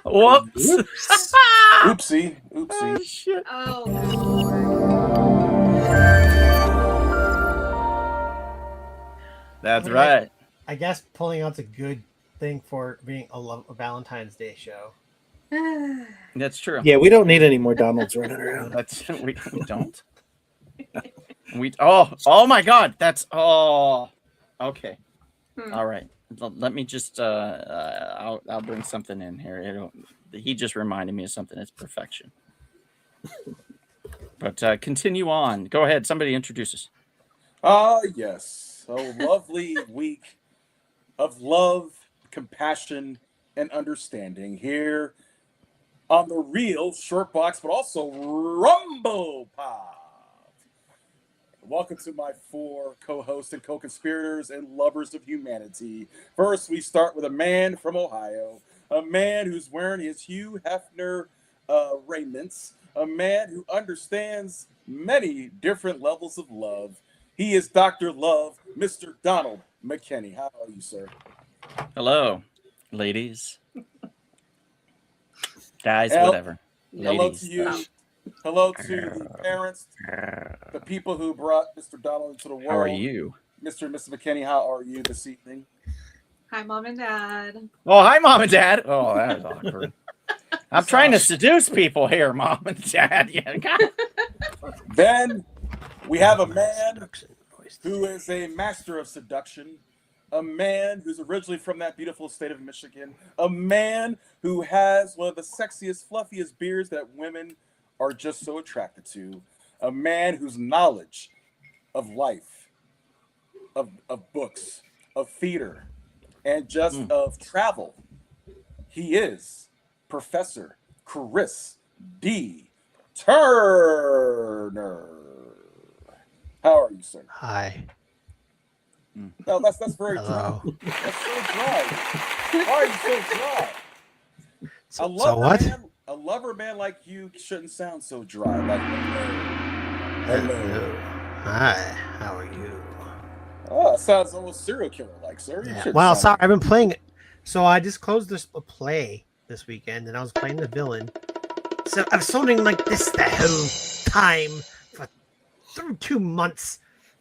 Whoops. Oopsie. Oh, shit. Oh, good lord. That's I mean, right. I guess pulling out's a good thing for being a Valentine's Day show. That's true. Yeah, we don't need any more Donalds running around. That's we don't. Oh my God. That's okay. All right. Let me just I'll bring something in here. He just reminded me of something. It's perfection. But continue on. Go ahead. Somebody introduce us. Yes. A lovely week of love, compassion, and understanding here on the real Short Box, but also Rumble Pod. Welcome to my 4 co-hosts and co-conspirators and lovers of humanity. First, we start with a man from Ohio, a man who's wearing his Hugh Hefner raiments, a man who understands many different levels of love. He is Dr. Love, Mr. Donald McKinney. How are you, sir? Hello, ladies, guys, Hello- whatever. Hello Ladies. to you. Hello to the parents, the people who brought Mr. Donald into the world. How are you? Mr. and Mrs. McKinney, how are you this evening? Hi, Mom and Dad. Oh, hi, Mom and Dad. Oh, that is awkward. I'm trying to seduce people here, Mom and Dad. Yeah, God. Then we have a man who is a master of seduction, a man who's originally from that beautiful state of Michigan, a man who has one of the sexiest, fluffiest beards that women are just so attracted to, a man whose knowledge of life, of books, of theater, and just of travel. He is Professor Chris D. Turner. How are you, sir? Hi. No, that's very Hello. dry. That's so dry. Why are you so dry? A lover man like you shouldn't sound so dry. Like hello. Hi. How are you? Oh, it sounds almost serial killer like, sir. You Yeah. shouldn't Well, sound sorry, like- I've been playing it. So I just closed a play this weekend, and I was playing the villain. So I was sounding like this the whole time for through 2 months.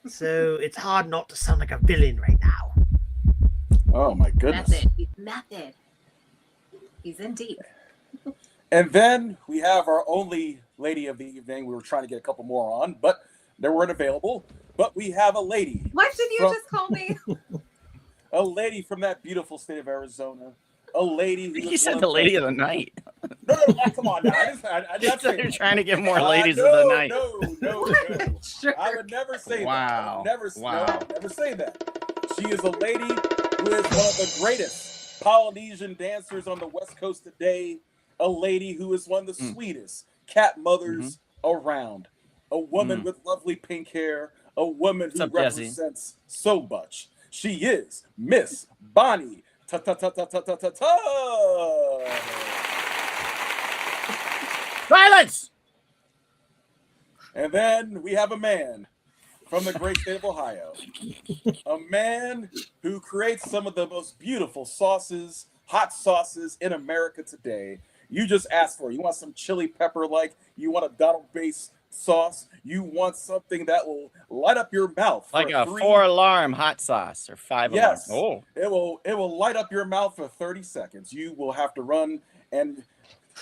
So it's hard not to sound like a villain right now. Oh my goodness. Method. He's in deep. And then we have our only lady of the evening. We were trying to get a couple more on, but they weren't available. But we have a lady. What did you just call me? A lady from that beautiful state of Arizona. A lady who He said the lady of the night. No, come on now. I He said you're trying to get more No, ladies of the night. No. Sure. I would never say Wow. that. I Wow. would never say that. She is a lady who is one of the greatest Polynesian dancers on the West Coast today. A lady who is one of the sweetest cat mothers around. A woman with lovely pink hair. A woman who What's up, Jesse? represents so much. She is Miss Bonnie Ta-ta-ta-ta-ta-ta-ta. Silence! And then we have a man from the great state of Ohio. A man who creates some of the most beautiful sauces, hot sauces in America today. You just ask for it. You want some chili pepper like, you want a Donald base sauce, you want something that will light up your mouth. Like for a 3 4-alarm hot sauce or 5 Yes. alarm. Oh. It will light up your mouth for 30 seconds. You will have to run and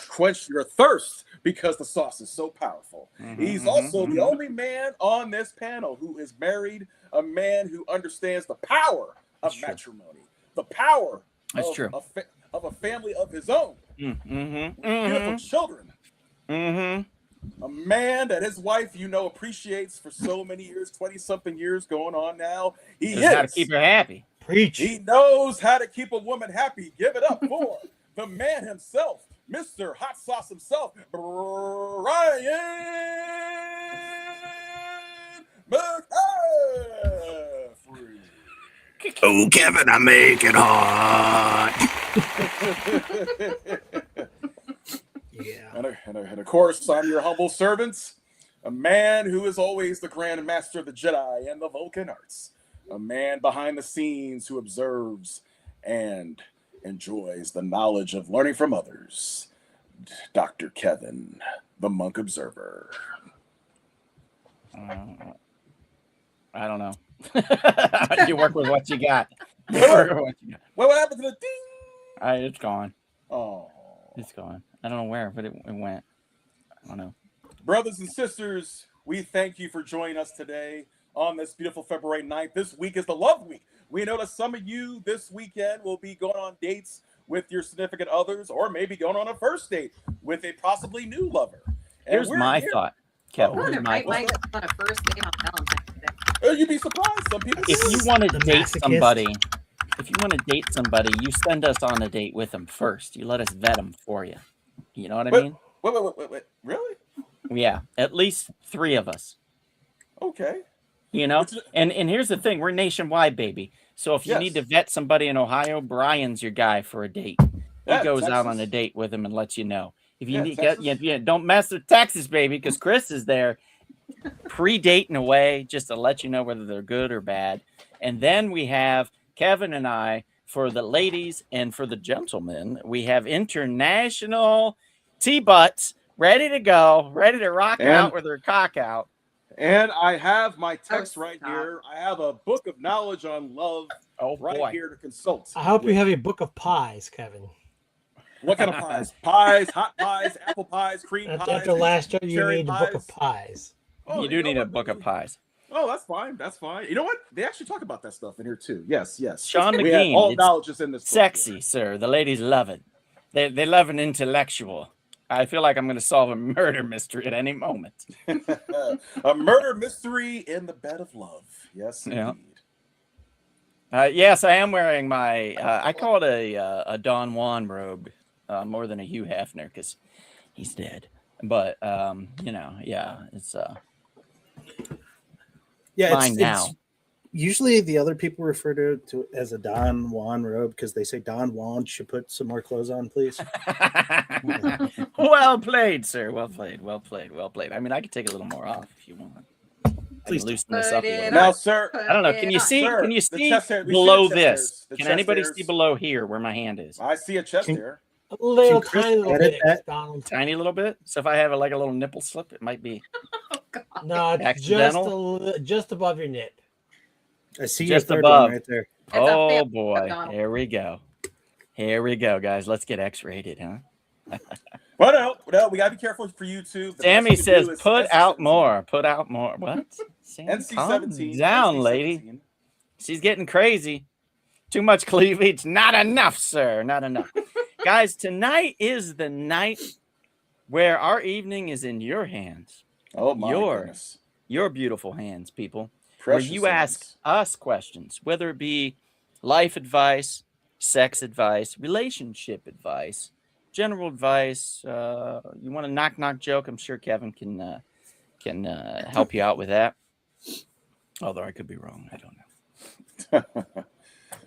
quench your thirst because the sauce is so powerful. He's also the only man on this panel who is married, a man who understands the power of matrimony, the power That's true. of a family of his own, beautiful children. A man that his wife, appreciates for so many years, 20-something years going on now. He Knows how to keep her happy. Preach. He knows how to keep a woman happy. Give it up for the man himself, Mr. Hot Sauce himself, Brian McCaffrey. Oh, Kevin, I make it hot. Yeah. And of course, I'm your humble servant, a man who is always the Grand Master of the Jedi and the Vulcan arts, a man behind the scenes who observes and enjoys the knowledge of learning from others, Dr. Kevin, the Monk Observer. I don't know. You work with what you got. You work with what you got. What happened to the ding? It's gone. Oh, It's gone. I don't know where, but it went. I don't know. brothers and sisters, we thank you for joining us today on this beautiful February 9th. This week is the Love Week. We know that some of you this weekend will be going on dates with your significant others, or maybe going on a first date with a possibly new lover. And Here's we're my here- thought, Kevin. I want to Here's my invite thought. my on a first date on Valentine's Day. You'd be surprised. Some people If do. you want to The date masochist. somebody, you send us on a date with them first. You let us vet them for you. You know what I But- mean? Wait. Really? Yeah, at least 3 of us. Okay. You know, It's- and here's the thing: we're nationwide, baby. So if you need to Yes. vet somebody in Ohio, Brian's your guy for a date. He Yeah, goes out on Texas. a date with him and lets you know. If you Yeah, need, Texas. don't mess with Texas, baby, because Chris is there, pre-dating away, just to let you know whether they're good or bad. And then we have Kevin and I for the ladies, and for the gentlemen, we have international T-butts ready to go, ready to rock And- out with their cock out. And I have my text Oh, right stop. here. I have a book of knowledge on love Oh right boy. here to consult. I hope you with. have a book of pies, Kevin. What kind of pies? Pies, hot pies, apple pies, cream pies. After last year, you cherry need a book of pies. pies. Oh, You do know need a what? book of pies. Oh, that's fine. That's fine. You know what? They actually talk about that stuff in here too. Yes. Sean We have McGean, all it's knowledge is in this. book. Sexy, sir. The ladies love it. They love an intellectual. I feel like I'm going to solve a murder mystery at any moment. A murder mystery in the bed of love. Yes, Yeah. indeed. Yes, I am wearing my. I call it a Don Juan robe, more than a Hugh Hefner because he's dead. But yeah, it's Yeah, mine now. Usually the other people refer to it as a Don Juan robe because they say Don Juan should put some more clothes on, please. Well played, sir. Well played. Well played. Well played. I mean, I could take a little more off if you want. I can Please. loosen this Put up a it little. on. bit. Now, sir. I don't know. Can you see? Sir, Can you the see chest hair- we see below the chest this? hairs. The Can chest anybody hairs. see below here where my hand is? I see a chest Can- hair. A little Can Chris tiny little edit bit, that? Donald. Tiny little bit. So if I have like a little nipple slip, it might be Oh, God. No, it's Accidental? just above your nip. I see Just your third above. one right there. It's a Oh fail, boy. Donald. Here we go. Here we go, guys. Let's get X-rated, huh? Well, no, we gotta be careful for YouTube. The Sammy best you can says, do is "Put NC-17. out more. Put out more." What? Sammy, calm NC-17. down, NC-17. lady. She's getting crazy. Too much cleavage. Not enough, sir. Not enough. Guys, tonight is the night where our evening is in your hands. Oh my Your goodness. Your beautiful hands, people. Precious where you ask hands. us questions, whether it be life advice, sex advice, relationship advice, general advice. You want a knock joke? I'm sure Kevin can help you out with that. Although I could be wrong. I don't know.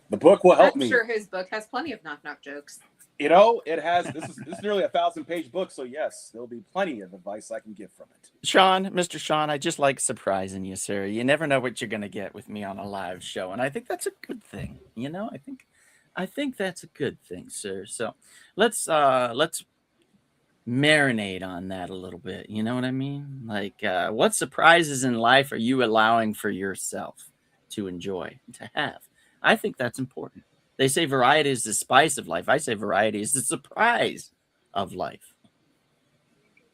The book will help I'm me. sure his book has plenty of knock jokes. You know, it has. This is nearly a 1,000-page book, so yes, there'll be plenty of advice I can give from it. Sean, Mr. Sean, I just like surprising you, sir. You never know what you're going to get with me on a live show, and I think that's a good thing. You know, I think that's a good thing, sir. So let's marinate on that a little bit. You know what I mean? Like, what surprises in life are you allowing for yourself to enjoy, to have? I think that's important. They say variety is the spice of life. I say variety is the surprise of life.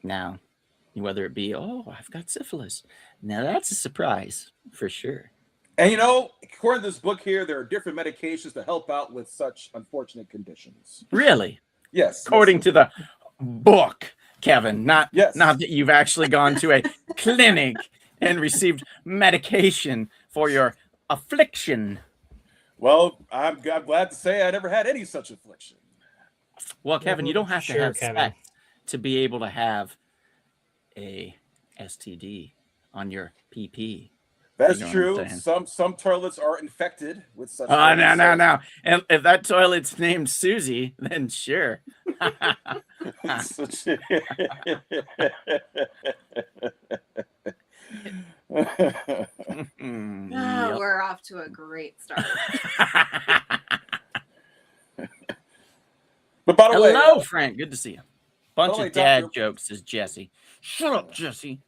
Now, whether it be, oh, I've got syphilis. Now that's a surprise for sure. And you know, according to this book here, there are different medications to help out with such unfortunate conditions. Really? Yes. According to the book, Kevin, not Yes. not that you've actually gone to a clinic and received medication for your affliction. Well, I'm glad to say I never had any such affliction. Well, Kevin, you don't have to Sure, have Kevin. sex to be able to have a STD on your PP. That's You know what true. I'm saying? Some toilets are infected with such. Oh, things, no. And if that toilet's named Susie, then sure. Oh, we're off to a great start. But by the way, Hello, Frank. Good to see you. Bunch way, of dad Doctor- jokes, says Jesse. Shut up, Jesse.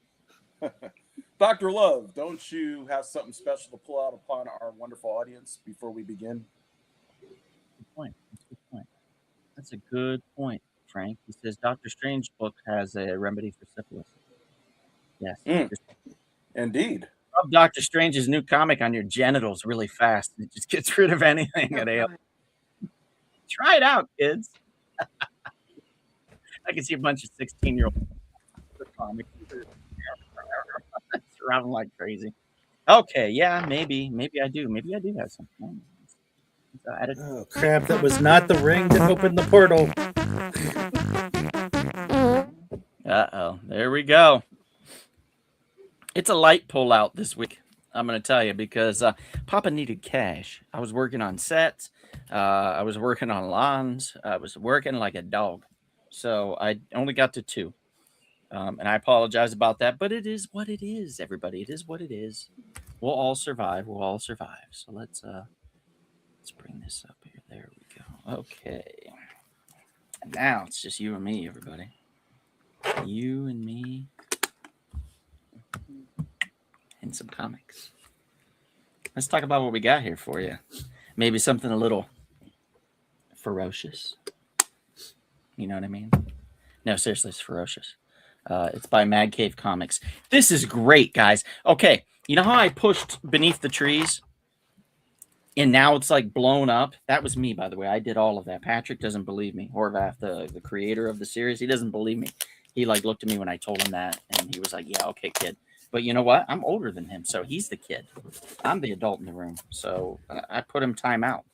Dr. Love, don't you have something special to pull out upon our wonderful audience before we begin? Good point. That's a good point. That's a good point, Frank. He says Doctor Strange book has a remedy for syphilis. Yes. Just Indeed. rub Doctor Strange's new comic on your genitals really fast. It just gets rid of anything at AL. Try it out, kids. I can see a bunch of 16-year-olds comics surrounding like crazy. Okay, yeah, maybe I do. Maybe I do have something. Oh crap! That was not the ring that opened the portal. Uh-oh. There we go. It's a light pull out this week, I'm going to tell you, because Papa needed cash. I was working on sets. I was working on lawns. I was working like a dog. So I only got to 2. And I apologize about that, but it is what it is, everybody. It is what it is. We'll all survive. We'll all survive. So let's bring this up here. There we go. Okay. And now it's just you and me, everybody. You and me. And some comics. Let's talk about what we got here for you. Maybe something a little ferocious. You know what I mean? No, seriously, it's ferocious. It's by Mad Cave Comics. This is great, guys. Okay, you know how I pushed Beneath the Trees? And now it's like blown up? That was me, by the way. I did all of that. Patrick doesn't believe me. Horvath, the creator of the series, he doesn't believe me. He like looked at me when I told him that, and he was like, yeah, okay, kid. But you know what? I'm older than him, so he's the kid. I'm the adult in the room, so I put him time out.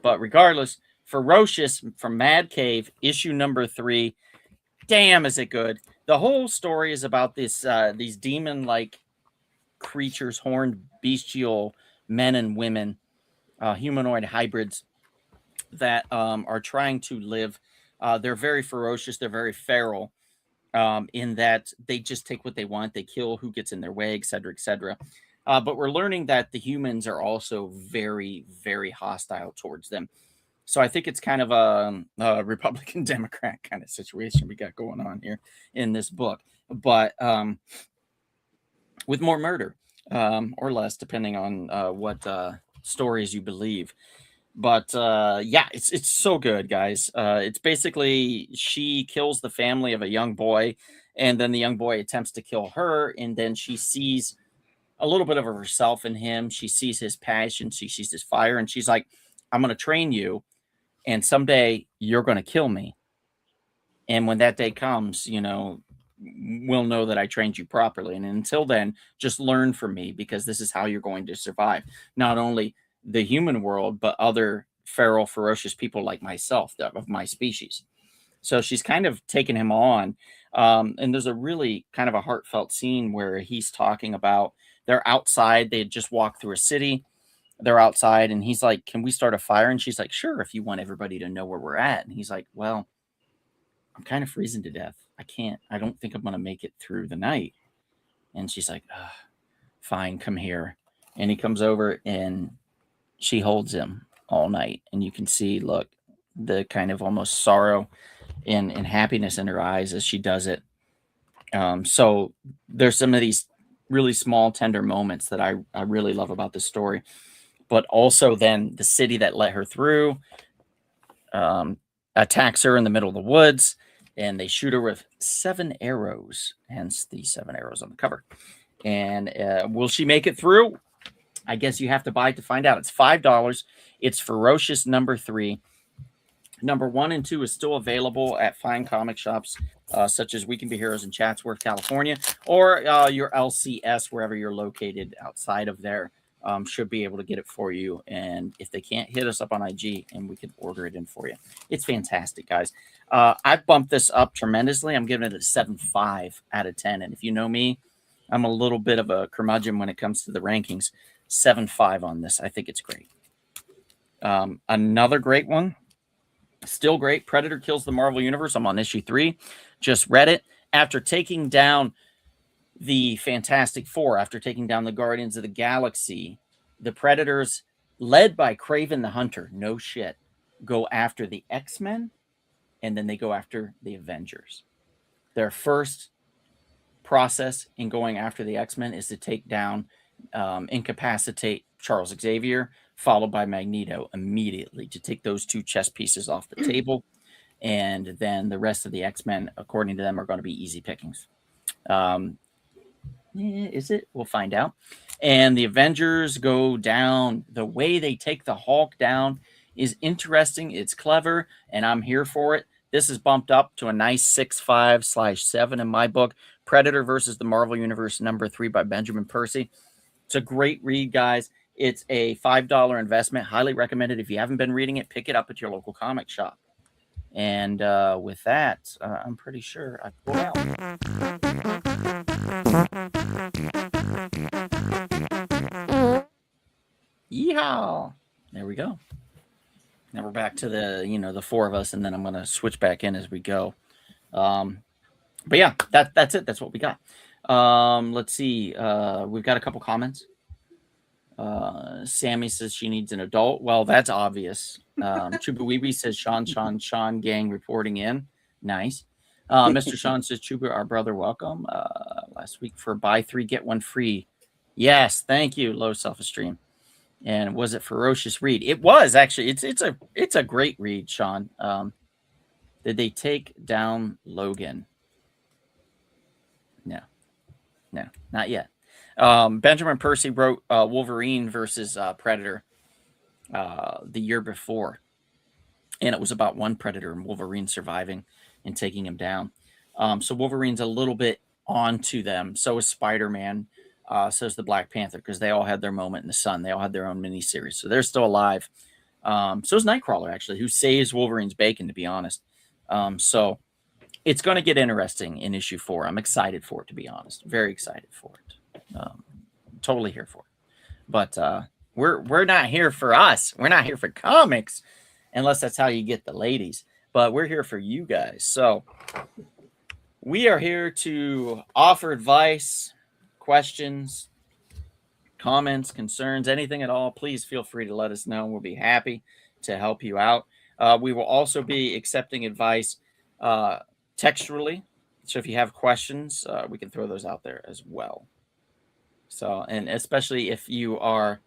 But regardless, Ferocious from Mad Cave, issue number 3. Damn, is it good. The whole story is about this these demon-like creatures, horned bestial men and women, humanoid hybrids that are trying to live. They're very ferocious. They're very feral. In that they just take what they want, they kill who gets in their way, etc., etc. But we're learning that the humans are also very, very hostile towards them. So I think it's kind of a Republican Democrat kind of situation we got going on here in this book, but with more murder or less, depending on what stories you believe. But yeah, it's so good, guys. It's basically she kills the family of a young boy, and then the young boy attempts to kill her, and then she sees a little bit of herself in him. She sees his passion, she sees his fire, and she's like, I'm going to train you, and someday you're going to kill me. And when that day comes, you know, we'll know that I trained you properly. And until then, just learn from me, because this is how you're going to survive. Not only the human world, but other feral, ferocious people like myself, of my species. So she's kind of taken him on. And there's a really kind of a heartfelt scene where he's talking about they're outside. They had just walked through a city. They're outside, and he's like, can we start a fire? And she's like, sure, if you want everybody to know where we're at. And he's like, well, I'm kind of freezing to death. I don't think I'm going to make it through the night. And she's like, fine, come here. And he comes over, and she holds him all night, and you can see, look, the kind of almost sorrow and happiness in her eyes as she does it. So there's some of these really small, tender moments that I really love about this story. But also then the city that let her through attacks her in the middle of the woods, and they shoot her with 7 arrows, hence the 7 arrows on the cover. And will she make it through? I guess you have to buy it to find out. It's $5. It's Ferocious number 3. Number 1 and 2 is still available at fine comic shops, such as We Can Be Heroes in Chatsworth, California, or your LCS, wherever you're located outside of there, should be able to get it for you. And if they can't, hit us up on IG, and we can order it in for you. It's fantastic, guys. I've bumped this up tremendously. I'm giving it a 7.5 out of 10. And if you know me, I'm a little bit of a curmudgeon when it comes to the rankings. 7.5 on this. I think it's great. Another great one, still great. Predator Kills the Marvel Universe. I'm on issue 3. Just read it. After taking down the Fantastic Four, after taking down the Guardians of the Galaxy, the Predators, led by Kraven the Hunter, no shit, go after the X-Men, and then they go after the Avengers. Their first process in going after the X-Men is to take down, incapacitate Charles Xavier, followed by Magneto immediately, to take those two chess pieces off the table. And then the rest of the X-Men, according to them, are going to be easy pickings. Is it? We'll find out. And the Avengers go down. The way they take the Hulk down is interesting. It's clever, and I'm here for it. This is bumped up to a nice 6.5/7 in my book. Predator versus the Marvel Universe, #3 by Benjamin Percy. It's a great read, guys. It's a $5 investment. Highly recommended. If you haven't been reading it, pick it up at your local comic shop. And with that, I'm pretty sure I pulled out. Yeehaw! There we go. Now we're back to the four of us, and then I'm going to switch back in as we go. But yeah, that's it. That's what we got. Let's see. We've got a couple comments. Sammy says she needs an adult. Well, that's obvious. Chuba says Sean gang reporting in. Nice. Mr. Sean says Chuba, our brother, welcome. Last week for buy 3 get 1 free. Yes, thank you. Low self-esteem. And was it ferocious read? It was actually. It's a great read, Sean. Did they take down Logan? No, not yet. Benjamin Percy wrote Wolverine versus Predator the year before, and it was about one Predator and Wolverine surviving and taking him down. So Wolverine's a little bit onto them. So is Spider-Man. So is the Black Panther, because they all had their moment in the sun. They all had their own miniseries, so they're still alive. So is Nightcrawler, actually, who saves Wolverine's bacon, to be honest. So it's going to get interesting in issue 4. I'm excited for it, to be honest. Very excited for it. Totally here for it. But we're not here for us. We're not here for comics, unless that's how you get the ladies. But we're here for you guys. So we are here to offer advice, questions, comments, concerns, anything at all. Please feel free to let us know. We'll be happy to help you out. We will also be accepting advice textually. So if you have questions, we can throw those out there as well. So, and especially if you are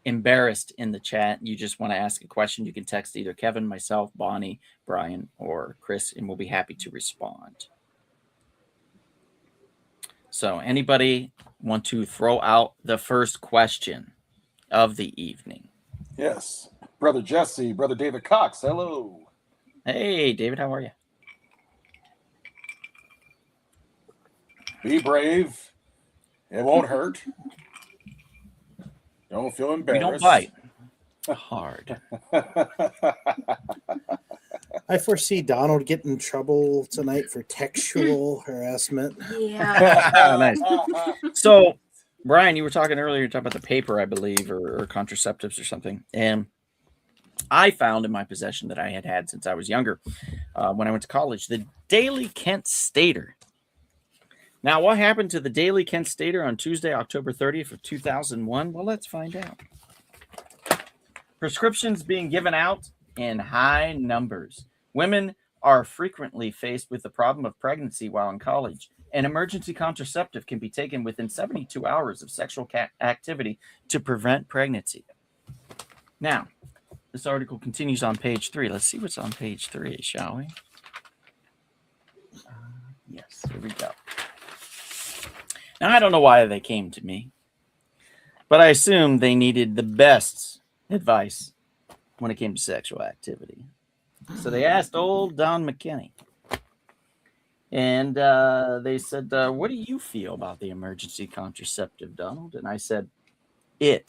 embarrassed in the chat, you just want to ask a question, you can text either Kevin, myself, Bonnie, Brian, or Chris, and we'll be happy to respond. So anybody want to throw out the first question of the evening? Yes. Brother Jesse, Brother David Cox, hello. Hey, David, how are you? Be brave. It won't hurt. Don't feel embarrassed. We don't bite hard. I foresee Donald getting in trouble tonight for textual harassment. Yeah. Nice. So, Brian, you were talking earlier, talking about the paper, I believe, or contraceptives or something. And I found in my possession that I had since I was younger, when I went to college, the Daily Kent Stater. Now, what happened to the Daily Kent Stater on Tuesday, October 30th of 2001? Well, let's find out. Prescriptions being given out in high numbers. Women are frequently faced with the problem of pregnancy while in college. An emergency contraceptive can be taken within 72 hours of sexual activity to prevent pregnancy. Now, this article continues on page 3. Let's see what's on page 3, shall we? Yes, here we go. Now, I don't know why they came to me, but I assume they needed the best advice when it came to sexual activity. So they asked old Don McKinney, and they said, what do you feel about the emergency contraceptive, Donald? And I said, the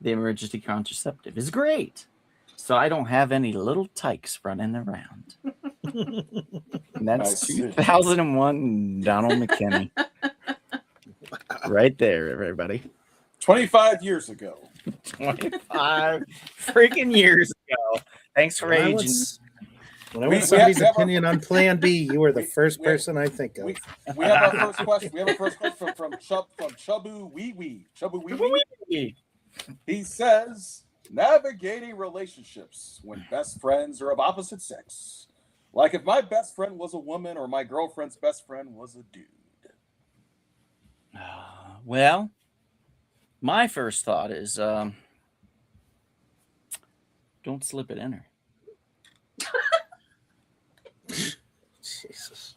emergency contraceptive, is great. So I don't have any little tykes running around. And that's 2001 Donald McKinney. Right there, everybody. 25 years ago. 25 freaking years ago. Thanks for aging. When I We- want we somebody's have our- opinion on Plan B, you are the we- first we- person I think of. We have our first question. We have a first question from Chubu Wee Wee. Chubu Wee Wee. He says, navigating relationships when best friends are of opposite sex. Like if my best friend was a woman or my girlfriend's best friend was a dude. Well, my first thought is don't slip it in her. Jesus.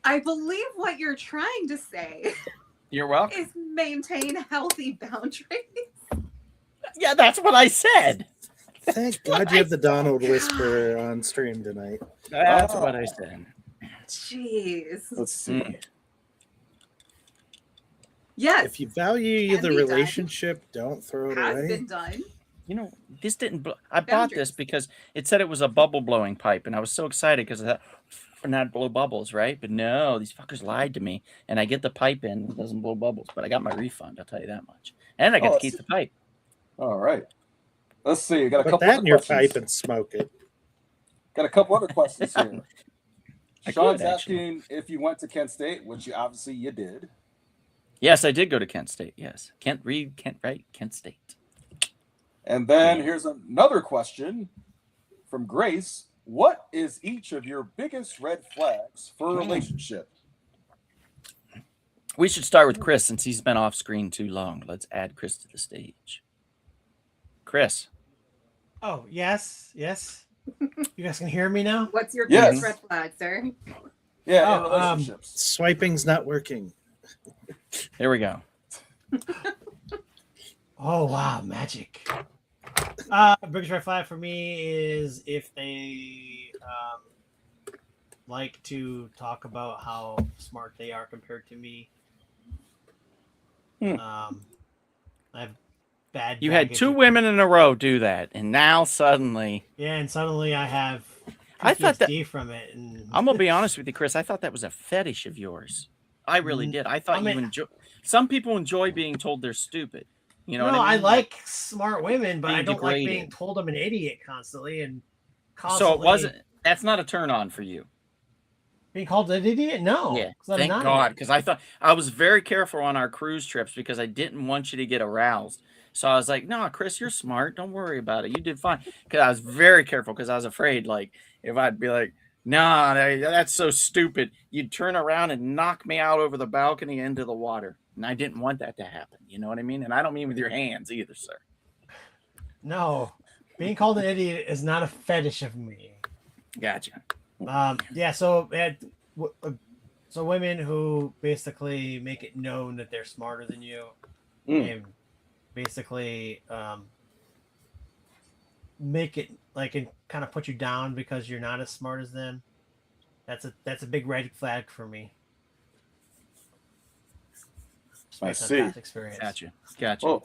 I believe what you're trying to say You're welcome. is maintain healthy boundaries. Yeah, that's what I said. Thank God you have the Donald Whisperer on stream tonight. That's what I said. Jeez. Let's see. Yes. If you value Can the be done. relationship, don't throw it Has away. been done. You know, this didn't. I bought this because it said it was a bubble blowing pipe, and I was so excited because I thought, for not blow bubbles, right? But no, these fuckers lied to me, and I get the pipe in, it doesn't blow bubbles, but I got my refund. I'll tell you that much, and I get to keep the pipe. All right. Let's see. Got a Put couple that other in your questions. pipe and smoke it. Got a couple other questions here. I Sean's could, actually. asking if you went to Kent State, which you obviously you did. Yes, I did go to Kent State. Yes, Kent State. And then Yeah. here's another question from Grace. What is each of your biggest red flags for a relationship? We should start with Chris since he's been off screen too long. Let's add Chris to the stage. Chris. Oh, yes. You guys can hear me now? What's your Yes. biggest red flag, sir? Yeah, Oh, in relationships. Swiping's not working. There we go. Oh, wow, magic. Biggest red flag for me is if they like to talk about how smart they are compared to me. I have bad. You had baggage two of- women in a row do that, and now suddenly, Yeah, and suddenly I have. I thought that- PTSD from it. And I'm gonna be honest with you, Chris. I thought that was a fetish of yours. I really did. I thought I mean- you enjoy. Some people enjoy being told they're stupid. You know no, what I I mean? like smart women, but being I don't like being degraded. told I'm an idiot constantly and So constantly it wasn't. That's not a turn on for you. being called an idiot. No, Yeah, 'cause I'm thank not. God, because I thought I was very careful on our cruise trips because I didn't want you to get aroused. So I was like, "No, Chris, you're smart. Don't worry about it. You did fine." Because I was very careful because I was afraid, like, if I'd be like, "Nah, that's so stupid," you'd turn around and knock me out over the balcony into the water, and I didn't want that to happen. You know what I mean? And I don't mean with your hands either, sir. No, being called an idiot is not a fetish of me. Gotcha. Yeah. So, so women who basically make it known that they're smarter than you, and basically make it like and kind of put you down because you're not as smart as them. That's a big red flag for me. Just I based on see. past experience. Gotcha. Well,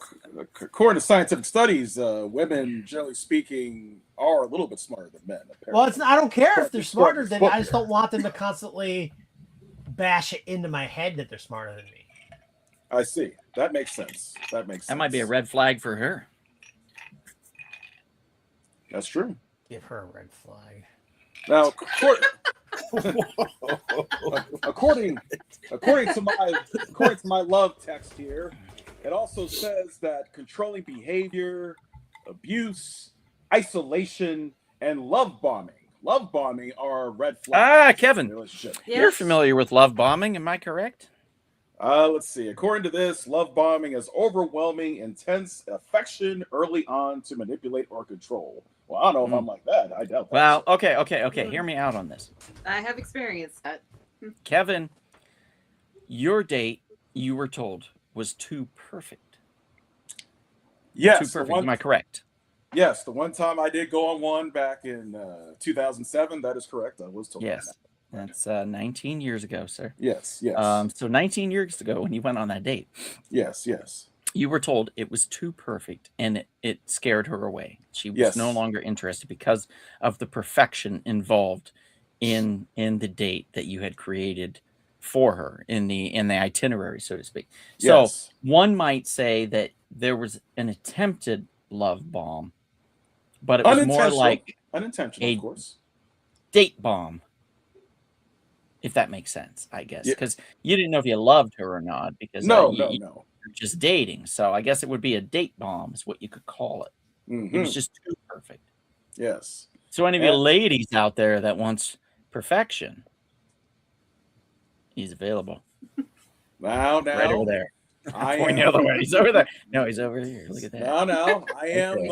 according to scientific studies, women, generally speaking, are a little bit smarter than men. Apparently. Well, I don't care if they're smarter than Well, I just don't want them to constantly bash it into my head that they're smarter than me. I see. That makes sense. That might be a red flag for her. That's true. Give her a red flag. Now, according to my love text here, it also says that controlling behavior, abuse, isolation, and love bombing are red flags. Kevin, in a relationship. you're familiar with love bombing, am I correct? Let's see. According to this, love bombing is overwhelming, intense affection early on to manipulate or control. Well, I don't know if I'm like that. I doubt that. Well, okay. Hear me out on this. I have experienced that. Kevin, your date, you were told, was too perfect. Yes, Too the perfect. one- Am I correct? Yes, the one time I did go on one back in 2007. That is correct. I was told. Yes. that. That's 19 years ago, sir. Yes. So 19 years ago, when you went on that date, Yes. you were told it was too perfect, and it scared her away. She was Yes. no longer interested because of the perfection involved in the date that you had created for her in the itinerary, so to speak. So Yes. one might say that there was an attempted love bomb, but it was more Unintentional. like Unintentional, a- of course. date bomb. If that makes sense, I guess, Yeah. because you didn't know if you loved her or not, because No, you're no. just dating. So I guess it would be a date bomb, is what you could call it. It was Mhm. just too perfect. Yes. So any of you And- ladies out there that wants perfection, he's available. Now, Right over there. I Pointing the am. other way. He's over there. No, he's over here. Look at that. Now, I am Okay.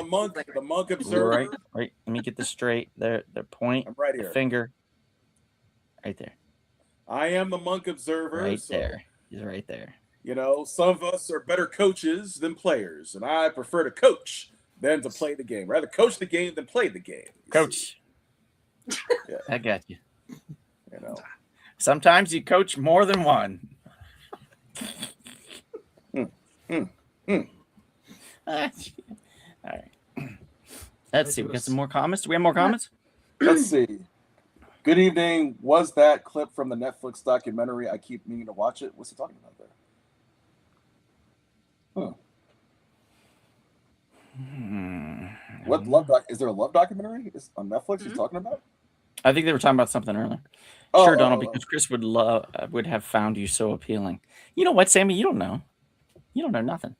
the monk observer. Right. Let me get this straight. There, point. I'm right The here. finger. Right there. I am the monk observer. Right so, there. He's right there. You know, some of us are better coaches than players, and I prefer to coach than to play the game. Rather coach the game than play the game. you Coach. Yeah. I got you. see, you know. Sometimes you coach more than one. All right. Let's see. We got some more comments. Do we have more comments? Let's see. Good evening. Was that clip from the Netflix documentary? I keep meaning to watch it. What's he talking about there? What love doc? Is there a love documentary on Netflix he's talking about? I think they were talking about something earlier. Oh, Sure, Donald, oh, oh. because Chris would have found you so appealing. You know what, Sammy? You don't know. You don't know nothing.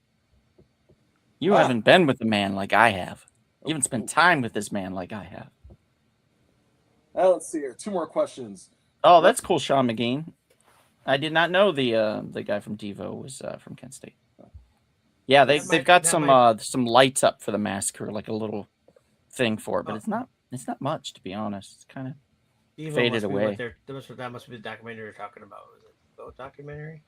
You Ah. haven't been with a man like I have. You haven't spent time with this man like I have. Let's see here. 2 more questions. Oh, that's cool, Sean McGee. I did not know the guy from Devo was from Kent State. Yeah, they've got some lights up for the massacre, like a little thing for it, but it's not much, to be honest. It's kind of Evo faded must be away. what that must be the documentary you're talking about. Was it a boat documentary?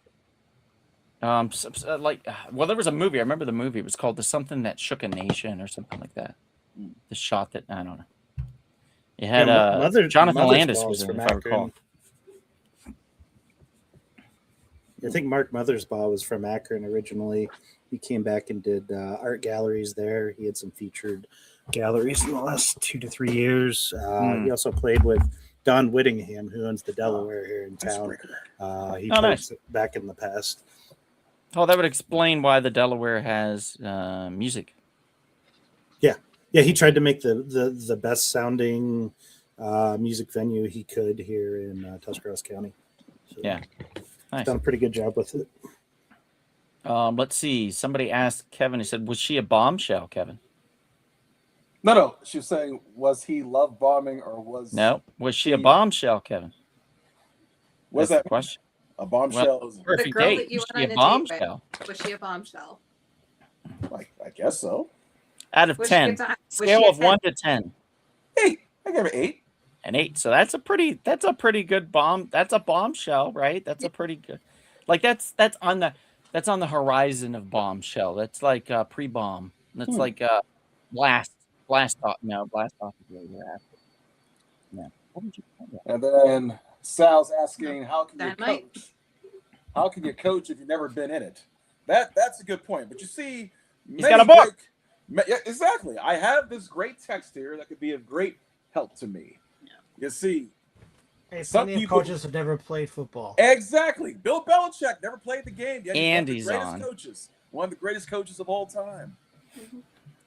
well, there was a movie. I remember the movie. It was called "The Something That Shook a Nation" or something like that. The shot that I don't know. It had Jonathan Mother's Landis Ball was is in it, from if I recall. Akron. I think Mark Mothersbaugh was from Akron originally. He came back and did art galleries there. He had some featured galleries in the last 2 to 3 years. He also played with Don Whittingham, who owns the Delaware here in town. He played nice. back in the past. Oh, that would explain why the Delaware has music. Yeah, he tried to make the best sounding music venue he could here in Tuscarawas County. So Yeah. Nice. done a pretty good job with it. Let's see. Somebody asked Kevin. He said, "Was she a bombshell, Kevin?" No. She was saying, was he love bombing or was No. Was she a She- bombshell, Kevin? What's That's that the question? a bombshell? Well, perfect girl date. that you Was went she on a a date with. bombshell? Was she a bombshell? I guess so. Out of Was 10. she a Scale a of 1 to 10. 8. I gave it 8. An 8. So that's a pretty good bomb. That's a bombshell, right? That's a pretty good. Like that's on the horizon of bombshell. That's like pre-bomb. That's like blast off. No, blast off is later after. Yeah. What would you call that? And then Sal's asking, how can you Dynamite? coach? How can you coach if you've never been in it? That's a good point. But you see, got a book. Yeah, exactly. I have this great text here that could be of great help to me. You see, Hey, Some plenty of people- coaches have never played football. exactly. Bill Belichick never played the game, yet he's one of And the he's greatest on. coaches. One of the greatest coaches of all time.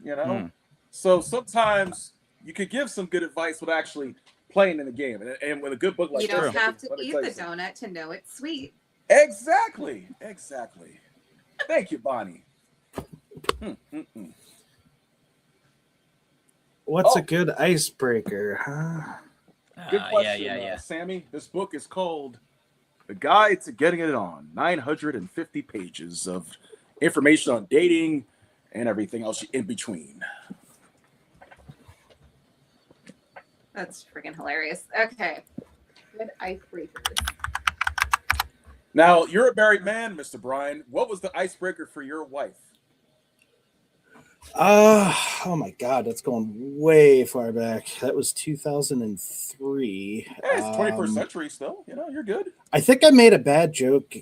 You know? Hmm. So sometimes you could give some good advice with actually playing in the game. And with a good book like You this, don't have to let me eat tell the you something. donut to know it's sweet. Exactly. Thank you, Bonnie. What's Oh. a good icebreaker? Huh? Good question, Sammy. This book is called The Guide to Getting It On. 950 pages of information on dating and everything else in between. That's freaking hilarious. Okay. Good icebreakers. Now, you're a married man, Mr. Brian. What was the icebreaker for your wife? Oh my God, that's going way far back. That was 2003. Hey, it's 21st century still. You know, you're good. I think I made a bad joke.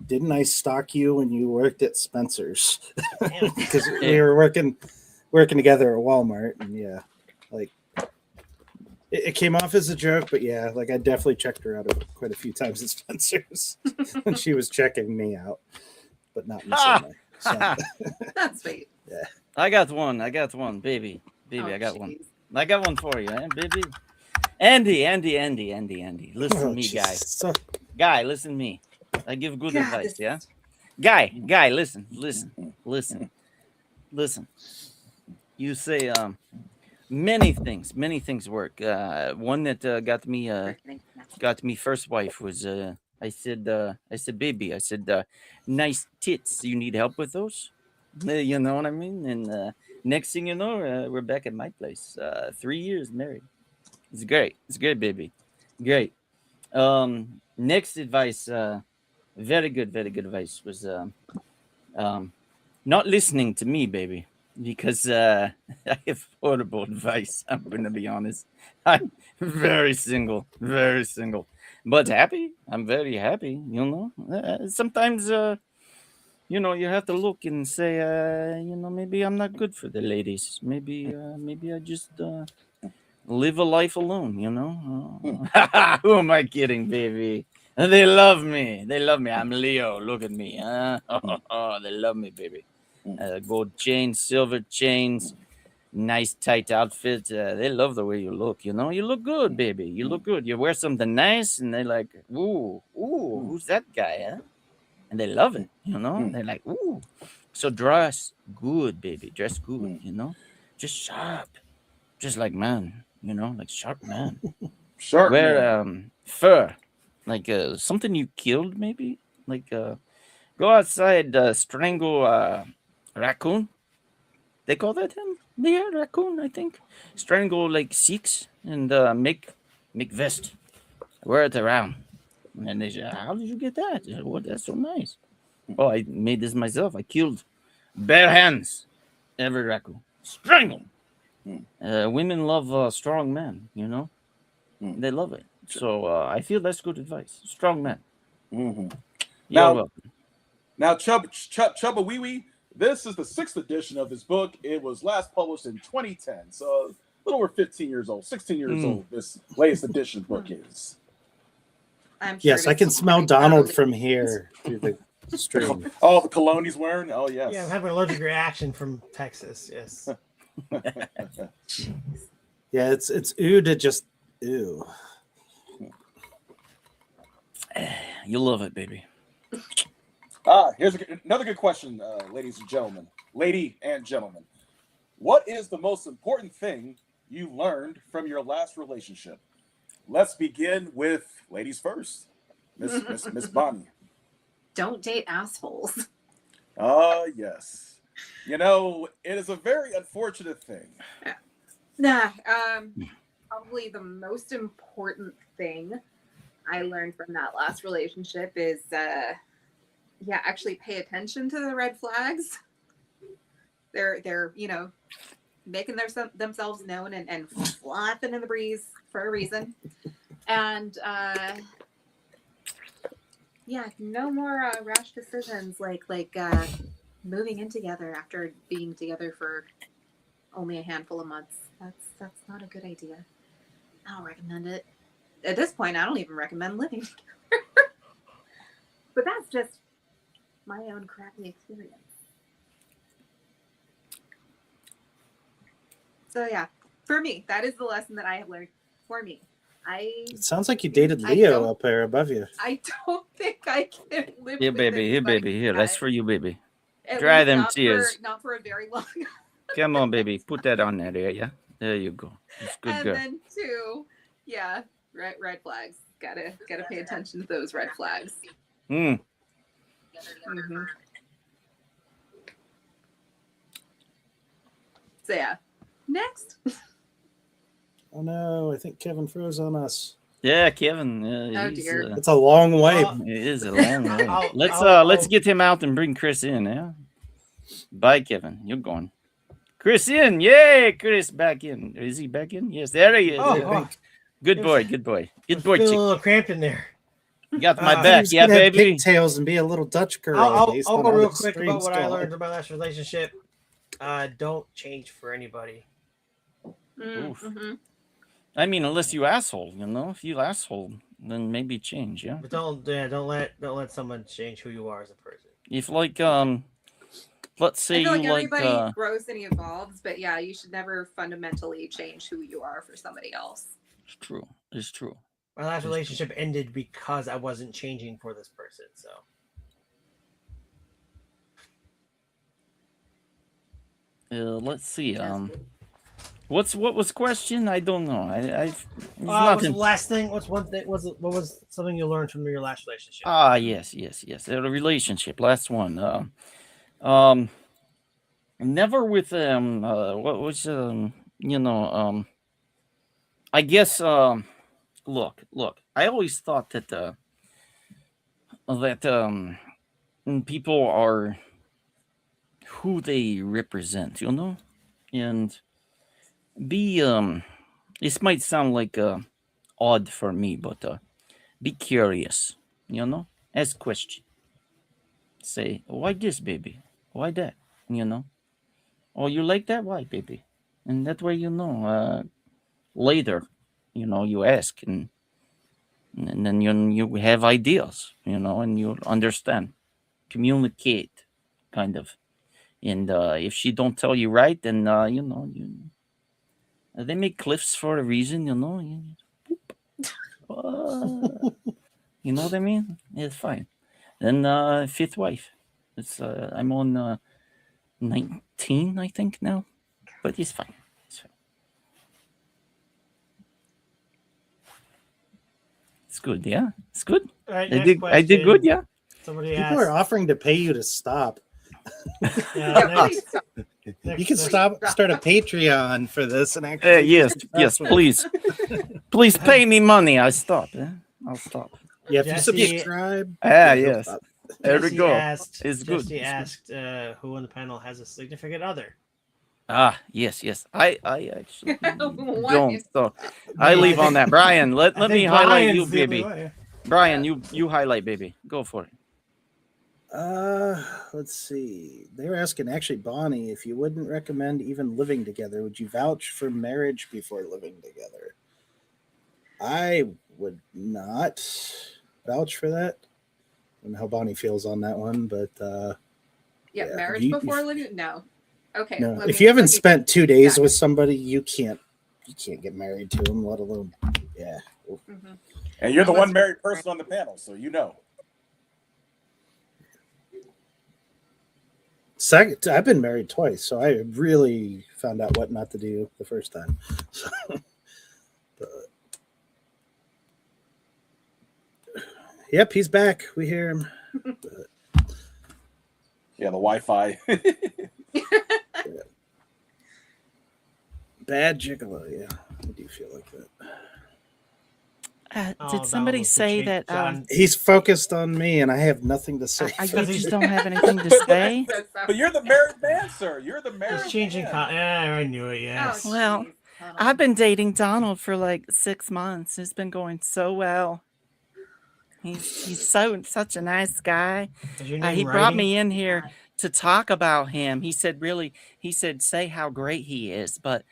Didn't I stalk you when you worked at Spencer's? Because we were working together at Walmart, and yeah, like it came off as a joke, but yeah, like I definitely checked her out quite a few times at Spencer's, and she was checking me out, but not in the same way. So, That's sweet. I got one, baby. Oh, I got one. jeez. I got one for you, baby. Andy. Listen to Oh, me, guy. Jesus. So- Guy, listen to me. I give good God, advice, this- yeah? Guy, listen. You say many things work. One that got me first wife was I said baby, I said nice tits. You need help with those? You know what I mean? And next thing you know, we're back at my place. 3 years married. It's great, baby. Great. Next advice, very good advice was not listening to me, baby, because I have horrible advice. I'm gonna be honest. I'm very single, but happy. I'm very happy. You know, sometimes you have to look and say, maybe I'm not good for the ladies. Maybe I just live a life alone. Who am I kidding, baby? They love me. I'm Leo. Look at me. They love me, baby. Gold chains, silver chains, nice tight outfit. They love the way you look. You look good, baby. You look good. You wear something nice, and they're like, ooh, who's that guy? Huh? And they love it. They're like, ooh. So dress good, baby. Dress good. Just sharp, just like man. Like sharp man. Sharp Wear man. fur, like something you killed, maybe. Like go outside, strangle raccoon. They call that him? Yeah, raccoon, I think. Strangle like Sikhs and make vest. Wear it around. And they say, how did you get that? I said, well, that's so nice. Oh, I made this myself. I killed bare hands every raccoon. Strangle. Women love strong men, They love it. So I feel that's good advice. Strong man. Mm-hmm. You're welcome. Now, Chubba Wee Wee, this is the 6th edition of his book. It was last published in 2010, so a little over 15 years old, 16 years old. This latest edition book is. I'm sure yes, I can smell Donald from here through the stream. Oh, the cologne he's wearing? Oh, yes. Yeah, I'm having an allergic reaction from Texas. Yes. Yeah, it's ew to just ew. You love it, baby. Here's another good question, ladies and gentlemen. Lady and gentlemen. What is the most important thing you learned from your last relationship? Let's begin with ladies first. Miss Bonnie. Don't date assholes. Yes. It is a very unfortunate thing. Nah, probably the most important thing I learned from that last relationship is, actually pay attention to the red flags. They're making themselves known and flapping in the breeze for a reason. And no more rash decisions like moving in together after being together for only a handful of months. That's not a good idea. I don't recommend it. At this point, I don't even recommend living together. But that's just my own crappy experience. So yeah, for me, that is the lesson that I have learned. For me, It sounds like you dated Leo up there above you. I don't think I can live. Here, with baby. anybody Here. That's for you, baby. At Dry least them not tears. not for a very long. Come on, baby. Put that on there, yeah? There you go. It's good, And girl. then 2, red flags. Gotta pay attention to those red flags. Mm. Mm-hmm. So yeah, next. Oh no, I think Kevin froze on us. Yeah, Kevin. Oh, dear. It's a long way. It is a long way. I'll- Let's get him out and bring Chris in, yeah? Bye, Kevin. You're gone. Chris in. Yay, Chris back in. Is he back in? Yes, there he is. Oh, Good boy. Good boy, feeling chick. a little cramped in there. You got my He back, He's yeah, gonna have baby. pigtails and be a little Dutch girl. I'll based go on how real the quick about stream's what I going. learned in my last relationship. Don't change for anybody. Oof. Mm-hmm. I mean, unless you asshole, If you asshole, then maybe change, yeah. But don't let someone change who you are as a person. If let's say I feel like you everybody grows and evolves, but yeah, you should never fundamentally change who you are for somebody else. It's true. It's true. My last relationship ended because I wasn't changing for this person. So Let's see. What was the question? I don't know. It's what's the nothing. last thing? What's one thing? What was something you learned from your last relationship? Yes. The relationship. Last one. Never with what was I guess look. I always thought that people are who they represent, and be this might sound like odd for me, but be curious, ask question. Say, why this, baby? Why that? Oh, you like that? Why, baby? And that way, later, you ask, and then you have ideas, and you understand, communicate, kind of. And if she don't tell you right, then they make cliffs for a reason, you know what I mean? It's fine. Then fifth wife. It's I'm on 19, I think now, but it's fine. It's good, yeah. It's good. All right, I next did question. good, yeah. Somebody People asked. are offering to pay you to stop. Please stop. You can start a Patreon for this and actually. Yes, please. Please pay me money. I'll stop. I'll stop. Yeah, if you Jesse- subscribe. Yes. you'll stop. There we Jesse go. Asked, It's good. Jesse asked who on the panel has a significant other. Yes. I actually What don't. is- So I leave on that. Brian, let I me think highlight Brian's you, the only baby. one, yeah. Brian, you highlight, baby. Go for it. Let's see. They were asking actually, Bonnie, if you wouldn't recommend even living together, would you vouch for marriage before living together? I would not vouch for that. I don't know how Bonnie feels on that one, but Yeah, Yeah, marriage you- before living? No. Okay. no. let If me- you haven't let me- spent 2 days Yeah. with somebody, you can't get married to them, let alone Mhm. And you're the Oh, one that's- married person on the panel, so you know. Second, I've been married twice, so I really found out what not to do the first time. So, but, yep, he's back. We hear him. Yeah, the Wi-Fi. Bad gigolo, yeah. I do feel like that. Oh, Did somebody Donald, say the that? John, He's focused on me, and I have nothing to say. You just don't have anything to say? So sorry. But you're the married man, sir. You're the married he's changing. man. Yeah, I knew it. Yes. Oh, Well, geez. Hold on. I've been dating Donald for like 6 months. It's been going so well. He's such a nice guy. Is your name He brought writing? me in here to talk about him. He said, say how great he is, but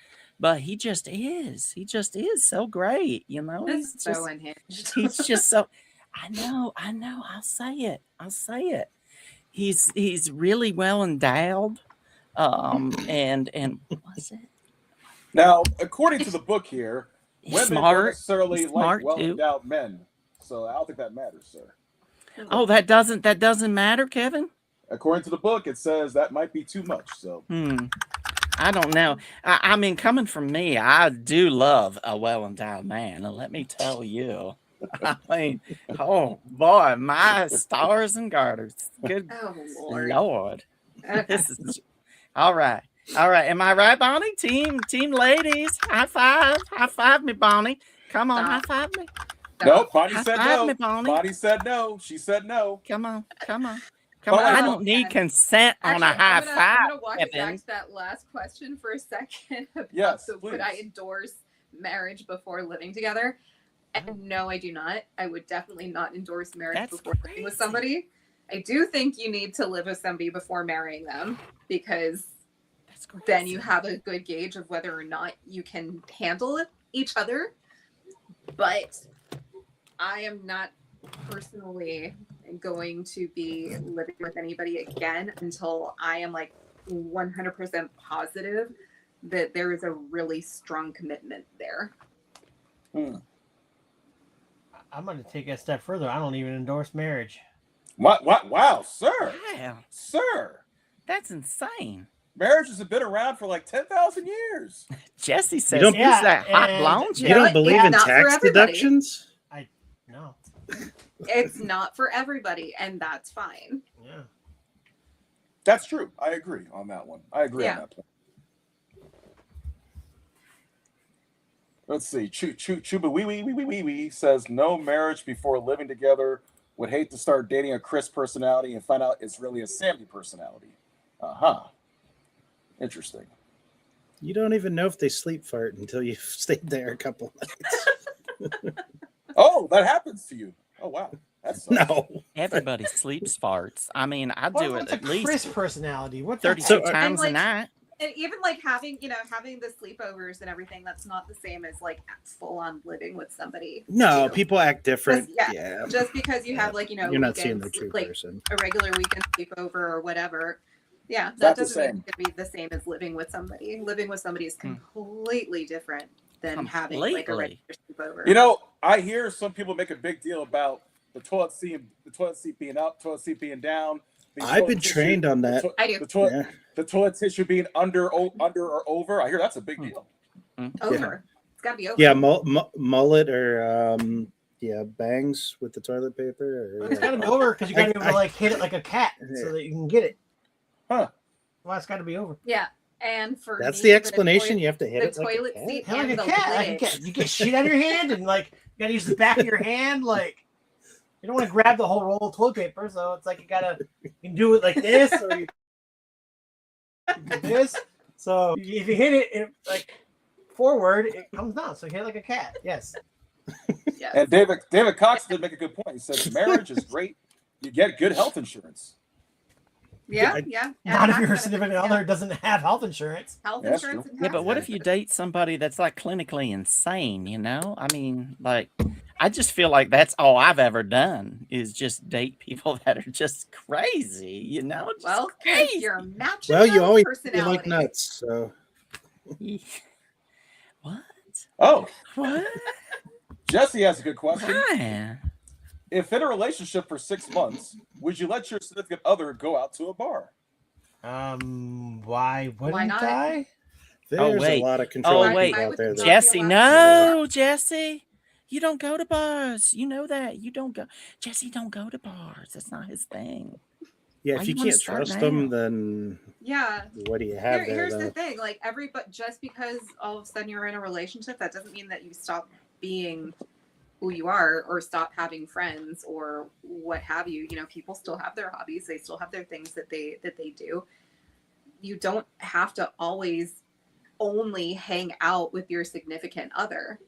he just is. He just is so great, That's He's so just, unhinged. he's just so. I know. I'll say it. He's really well endowed. And what was it? Now, according to the book here, He's women don't smart. necessarily He's like smart, well-endowed men. So I don't think that matters, sir. Oh, that doesn't matter, Kevin. According to the book, it says that might be too much. So I don't know. I mean, coming from me, I do love a well-endowed man. And let me tell you, I mean, oh boy, my stars and garters. Good Oh, Lord. Lord. Okay. This is all right. Am I right, Bonnie? Team ladies, high five me, Bonnie. Come on, Stop. high five me. nope, Bonnie High said five no. me, Bonnie. Bonnie said no. She said no. Come on. Oh, I wait, don't need okay. consent on a Actually, high I'm five. gonna watch back Kevin. to that last question for a second. About Yes, would I please. endorse marriage before living together? And no, I do not. I would definitely not endorse marriage That's before living with crazy. somebody. I do think you need to live with somebody before marrying them because That's crazy. then you have a good gauge of whether or not you can handle each other. But I am not personally going to be living with anybody again until I am like 100% positive that there is a really strong commitment there. Hmm. I'm going to take it a step further. I don't even endorse marriage. What? Wow, sir. Wow, Sir. that's insane. Marriage has been around for like 10,000 years. Jesse says don't- he's Yeah, that hot and- blonde. You Yeah, don't it's believe in not for tax everybody. deductions? No. It's not for everybody, and that's fine. Yeah. That's true. I agree on that one. I agree on Yeah. that point. Let's see. Chuba wee says no marriage before living together. Would hate to start dating a Chris personality and find out it's really a Sammy personality. Interesting. You don't even know if they sleep fart until you've stayed there a couple nights. Oh, that happens to you. Oh wow. That's No. Everybody sleeps farts. I mean, I do it What's at a least Chris personality? What's 32 So- times a like- night. And even like having the sleepovers and everything, that's not the same as like full on living with somebody. No, too. people act different. Just- Yeah. Just because you have like You're not seeing the weekends, true like person. a regular weekend sleepover or whatever. Yeah, Not that the doesn't mean same. it's gonna be the same as living with somebody. Living with somebody is Hmm. completely different than having like a Completely. regular sleepover. You know, I hear some people make a big deal about the toilet seat being up, toilet seat being down. the I've toilet been tissue- trained on that. I do. The toilet tissue being under or over. I hear that's a big deal. Over. It's gotta be over. Yeah, mullet or bangs with the toilet paper. Or, It's got to be over because you got to be able to like hit it like a cat so that you can get it. Huh. Well, it's got to be over. Yeah. And for That's me, the explanation. You have to hit the it like a toilet cat. seat Hell, like and a the cat. Like a lid. cat. You get shit on your hand and like you got to use the back of your hand. Like you don't want to grab the whole roll of toilet paper, so it's like you can do it like this or you do this. So if you hit it like forward, it comes down. So you hit it like a cat. Yes. Yes. And David Cox did make a good point. He says marriage is great. You get good health insurance. Yeah, yeah. Not if And your tax significant benefits, other doesn't have health insurance. Health Yeah, that's insurance and Yeah, but tax what if you benefits. date somebody that's like clinically insane, you know? I mean, like, I just feel like that's all I've ever done is just date people that are just crazy, you know? Just Well, 'cause crazy. you're matching Well, you those always you personality. like nuts. So What? Oh, What? Jesse has a good question. Why? If in a relationship for 6 months, would you let your significant other go out to a bar? Why wouldn't not? I? there's wait. a lot of control Oh, wait. people out there. Not That, Jesse, be allowed no, Jesse. You don't go to bars. You know that. You don't go. Jesse don't go to bars. That's not his thing. yeah, Why if you you wanna can't start trust them, now? then Yeah. what do you have there? Here's though? the thing, like but just because all of a sudden you're in a relationship, that doesn't mean that you stop being who you are or stop having friends or what have you. You know, people still have their hobbies, they still have their things that they do. You don't have to always only hang out with your significant other.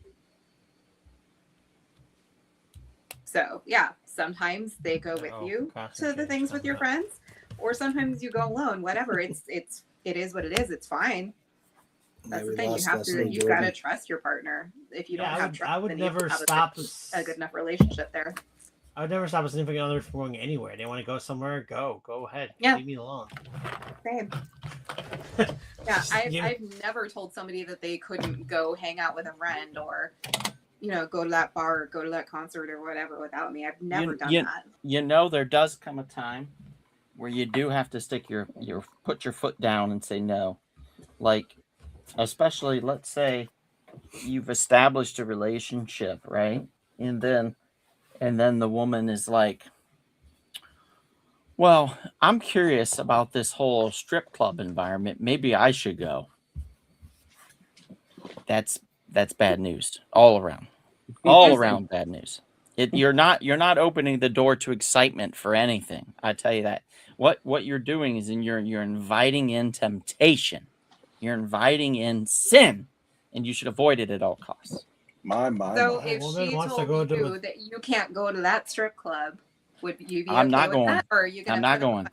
So yeah, sometimes they go with Oh, you to concentrate the things with your something friends, or sometimes you go alone. Whatever, it is what it is. It's fine. Yeah, That's we the thing. You lost have Leslie to. You've got to Jordan. trust your partner. If you Yeah, don't have trust, I would then you never have stop. a good enough relationship there. I would never stop a significant other from going anywhere. They want to go somewhere, go ahead. Yeah. Leave me alone. Same. Yeah, You- I've never told somebody that they couldn't go hang out with a friend or, go to that bar or go to that concert or whatever without me. I've never done that. You know, there does come a time where you do have to stick put your foot down and say no. Like, especially, let's say you've established a relationship, right? And then the woman is like, well, I'm curious about this whole strip club environment. Maybe I should go. That's bad news all around. All around bad news. You're not opening the door to excitement for anything. I tell you that. What you're doing is you're inviting in temptation. You're inviting in sin, and you should avoid it at all costs. My. So my. if Well, then she wants to told go to you that you can't go to that strip club, would you be I'm okay not with going. that? Or are you gonna I'm not put up- going.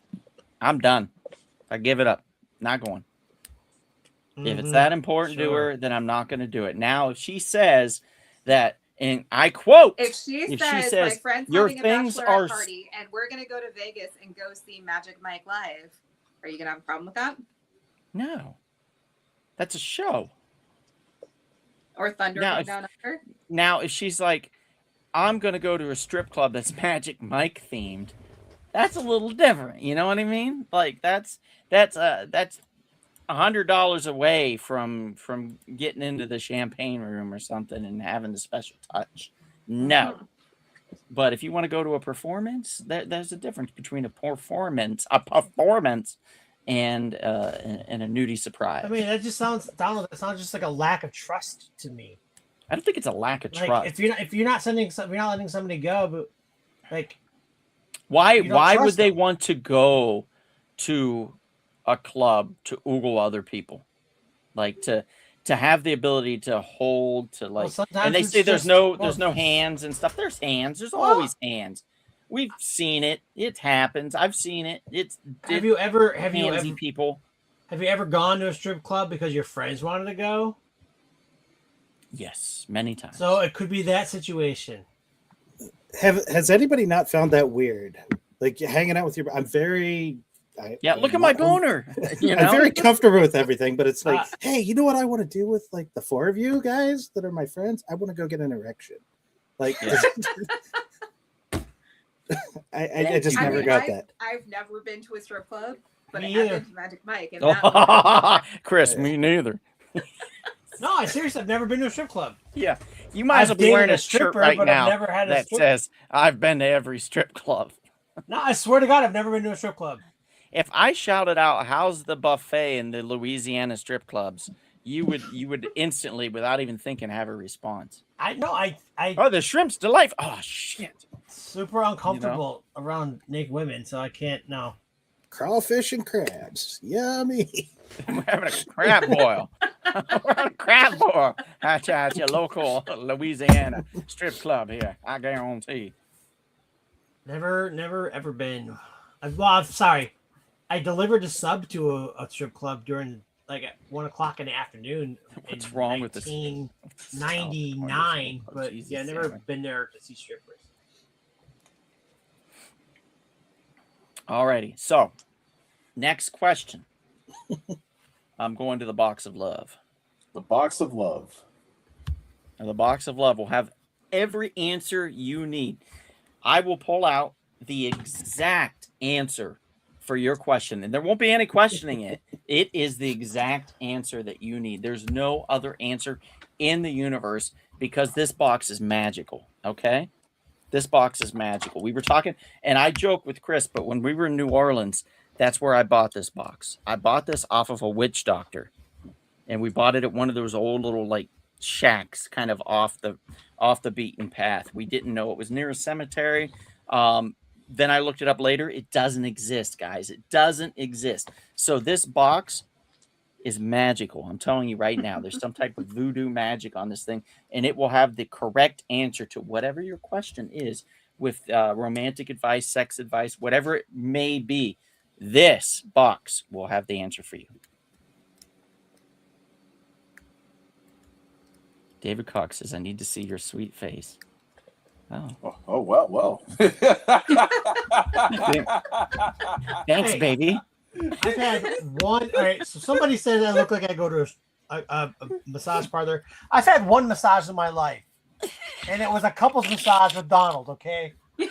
I'm done. I give it up. Not going. If it's Mhm. that important to Sure. her, then I'm not going to do it. Now, if she says that, and I quote, If she If she says, says, my friend's "Your having a things bachelorette are party and we're gonna go to Vegas and go see Magic Mike live," are you gonna have a problem with that? no, that's a show. Or Thunder Now, from if- Down Under? Now, if she's like, I'm gonna go to a strip club that's Magic Mike themed, that's a little different. You know what I mean? Like that's $100 away from getting into the champagne room or something and having the special touch. No. But if you want to go to a performance, there's a difference between a performance and a nudie surprise. I mean, that just sounds, Donald. That sounds just like a lack of trust to me. I don't think it's a lack of Like trust. if you're not letting somebody go, but like Why don't would trust they them. want to go to a club to oogle other people? Like to have the ability to hold to like, sometimes and they it's say there's just- no hands and stuff. There's hands. There's Well- always hands. We've seen it. It happens. I've seen it. have you ever handsy people? have you ever gone to a strip club because your friends wanted to go? Yes, many times. So it could be that situation. Has anybody not found that weird? Like hanging out with your, yeah, look at my boner. You know, I'm very comfortable with everything, but it's like, Uh, hey, you know what I want to do with like the four of you guys that are my friends? I want to go get an erection. Like, Yeah. I just never got that. I've never been to a strip club, but Me I have either. been to Magic Mike, and that was Chris, me neither. No, I seriously, I've never been to a strip club. Yeah, you might as well be wearing a shirt stripper, right but now I've never had a that strip. says "I've been to every strip club." No, I swear to God, I've never been to a strip club. If I shouted out, "How's the buffet in the Louisiana strip clubs?" you would instantly, without even thinking, have a response. I know I Oh, the shrimp's delightful. Oh shit! super uncomfortable around naked women, so I can't. No. Crawfish and crabs, yummy. We're having a crab boil. We're having a crab boil at your local Louisiana strip club here. I guarantee. Never ever been. I'm sorry. I delivered a sub to a strip club during like at 1 o'clock in the afternoon. What's in wrong with this? 1999, Oh, but Jesus, yeah, never Sarah. been there to see strippers. Alrighty. So, next question. I'm going to the box of love. The box of love. And the box of love will have every answer you need. I will pull out the exact answer for your question, and there won't be any questioning it. It is the exact answer that you need. There's no other answer in the universe because this box is magical. Okay? This box is magical. We were talking, and I joke with Chris, but when we were in New Orleans, that's where I bought this box. I bought this off of a witch doctor, and we bought it at one of those old little like shacks, kind of off the beaten path. We didn't know it was near a cemetery. Then I looked it up later. It doesn't exist, guys. It doesn't exist. So this box is magical. I'm telling you right now, there's some type of voodoo magic on this thing, and it will have the correct answer to whatever your question is with romantic advice, sex advice, whatever it may be. This box will have the answer for you. David Cox says, I need to see your sweet face. Oh, Oh well. thanks, Hey. baby. I've had one. All right, so somebody said I look like I go to a massage parlor. I've had one massage in my life, and it was a couples massage with Donald. Okay. Whoa.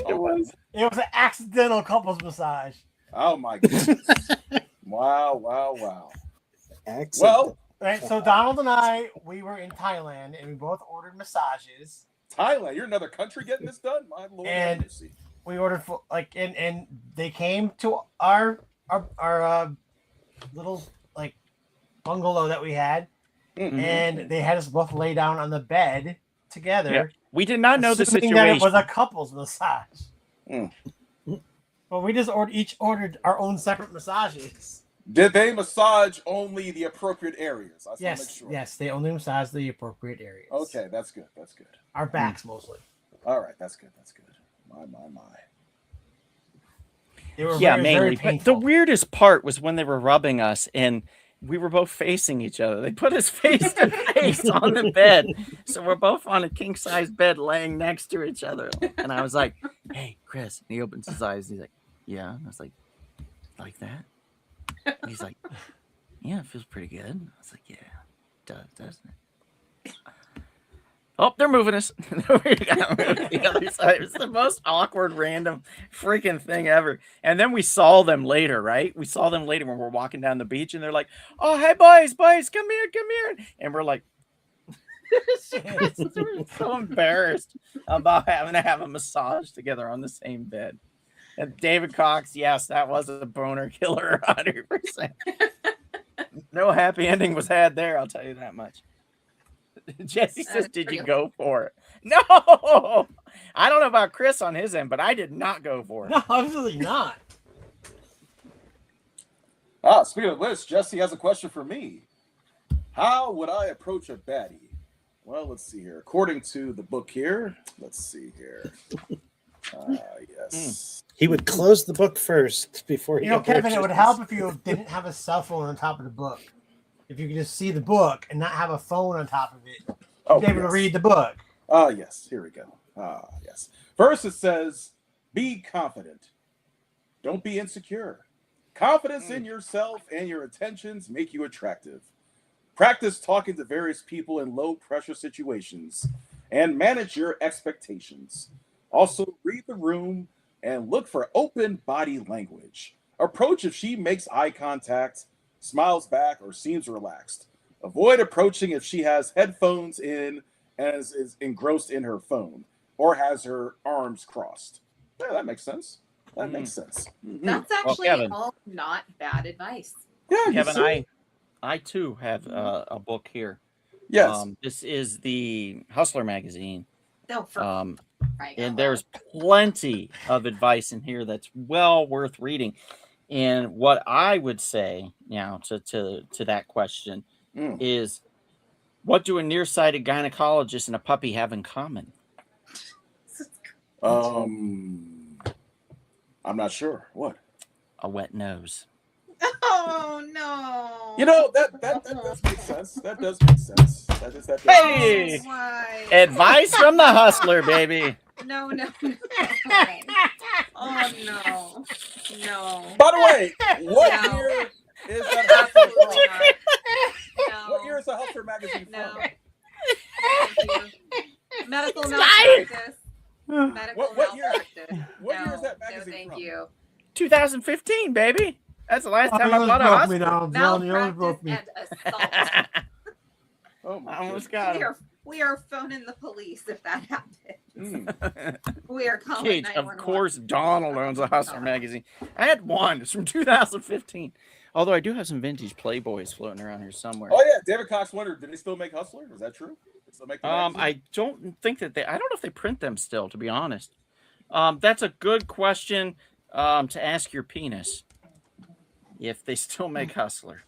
It was. It was an accidental couples massage. Oh my goodness. Wow. Excellent. Well, Right. So Donald and I, we were in Thailand, and we both ordered massages. Thailand, you're another country getting this done? My lord. And- have mercy. We ordered for like, and they came to our little like bungalow that we had, Mhm. and they had us both lay down on the bed together. Yeah. We did not know the assuming that it was situation. a couples massage. Mm. But we just each ordered our own separate massages. Did they massage only the appropriate areas? I just want to make Yes, sure. yes, they only massage the appropriate areas. Okay, that's good. Our backs mostly. All right, that's good. My. They were Yeah, very, mainly. very But painful. the weirdest part was when they were rubbing us and we were both facing each other. They put us face to face on the bed. So we're both on a king size bed laying next to each other. And I was like, hey, Chris. And he opens his eyes. And he's like, yeah. And I was like that? And he's like, yeah, it feels pretty good. I was like, yeah, it does, doesn't it? Oh, they're moving us. The other side. It was the most awkward, random freaking thing ever. And then we saw them later, right? We saw them later when we're walking down the beach, and they're like, "Oh, hey, boys, come here." And we're like, we're so embarrassed about having to have a massage together on the same bed. And David Cox, yes, that was a boner killer, 100%. No happy ending was had there, I'll tell you that much. Jesse says, did you go for it? No! I don't know about Chris on his end, but I did not go for it. No, absolutely not. Speaking of which, Jesse has a question for me. How would I approach a baddie? Well, let's see here. According to the book here, let's see here. Yes. He would close the book first before he. Kevin, it would help if you didn't have a cell phone on top of the book. If you could just see the book and not have a phone on top of it, be able to read the book. Yes. Here we go. Yes. First, it says, be confident. Don't be insecure. Confidence in yourself and your intentions make you attractive. Practice talking to various people in low-pressure situations and manage your expectations. Also, read the room and look for open body language. Approach if she makes eye contact, smiles back, or seems relaxed. Avoid approaching if she has headphones in and is engrossed in her phone or has her arms crossed. Yeah, that makes sense. That makes sense. That's actually Kevin. all not bad advice. Yeah, Kevin, I too have a book here. Yes. This is the Hustler magazine. No, for right And now. there's plenty of advice in here that's well worth reading. And what I would say now to that question is, what do a nearsighted gynecologist and a puppy have in common? I'm not sure. What? A wet nose. Oh no! You know that does make sense. That does make sense. That does Hey! Why? Advice from the hustler, baby. No. Oh no! No. By the way, what No. year is that Hustler Absolutely from? not. What year is the Hustler magazine No. from? Thank you. Medical malpractice. Medical What year- malpractice. what no, year is that no, magazine thank from? you. 2015, baby. That's the last time I bought a hustler. Malpractice and assault. Oh my I almost goodness. got him. We are phoning the police if that happens. Mm. We are calling Cage, 911. of course, Donald owns a Hustler magazine. I had one. It's from 2015. Although I do have some vintage Playboys floating around here somewhere. Oh yeah, David Cox wondered, did they still make Hustler? Is that true? They still make the magazine? I don't think that I don't know if they print them still, to be honest. That's a good question to ask your penis if they still make Hustler.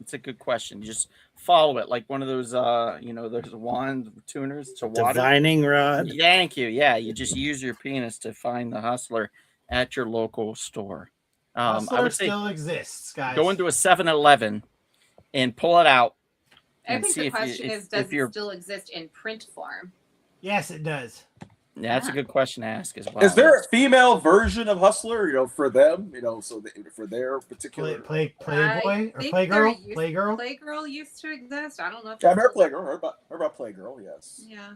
It's a good question. You just follow it like one of those, those wand tuners to water. Divining rod. Thank you. Yeah, you just use your penis to find the Hustler at your local store. I Hustler would say still exists, guys. go into a 7-Eleven and pull it out. I and think see the if you- question if- is, does if you're- it still exist in print form? Yes, it does. Yeah, that's a good question to ask as well. Is there a female version of Hustler? For them, for their particular. Playboy I or think Playgirl? there Playgirl? Playgirl used to exist. I don't know. If Yeah, I it's remember still- Playgirl. Heard about Playgirl. Yes. Yeah,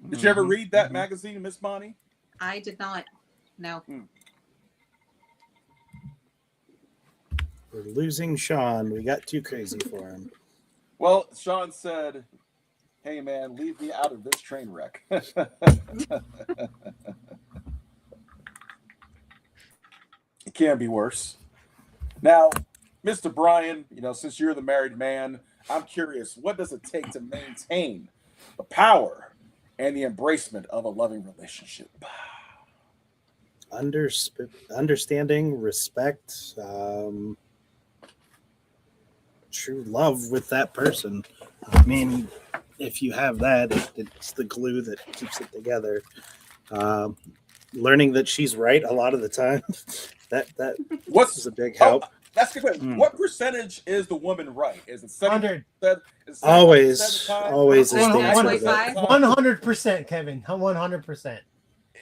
Did you ever Mhm. read that magazine, Miss Bonnie? I did not. No. We're losing Sean. We got too crazy for him. Well, Sean said, "Hey man, leave me out of this train wreck." It can be worse. Now, Mr. Brian, since you're the married man, I'm curious, what does it take to maintain the power and the embracement of a loving relationship? Understanding, respect, true love with that person. I mean, if you have that, it's the glue that keeps it together. Learning that she's right a lot of the time. That What's is a big help. That's a good question. What percentage is the woman right? Is it 70%? 100. Is it 70% Always of the time? is One- the one- answer one- to that. 100%, Kevin. 100%.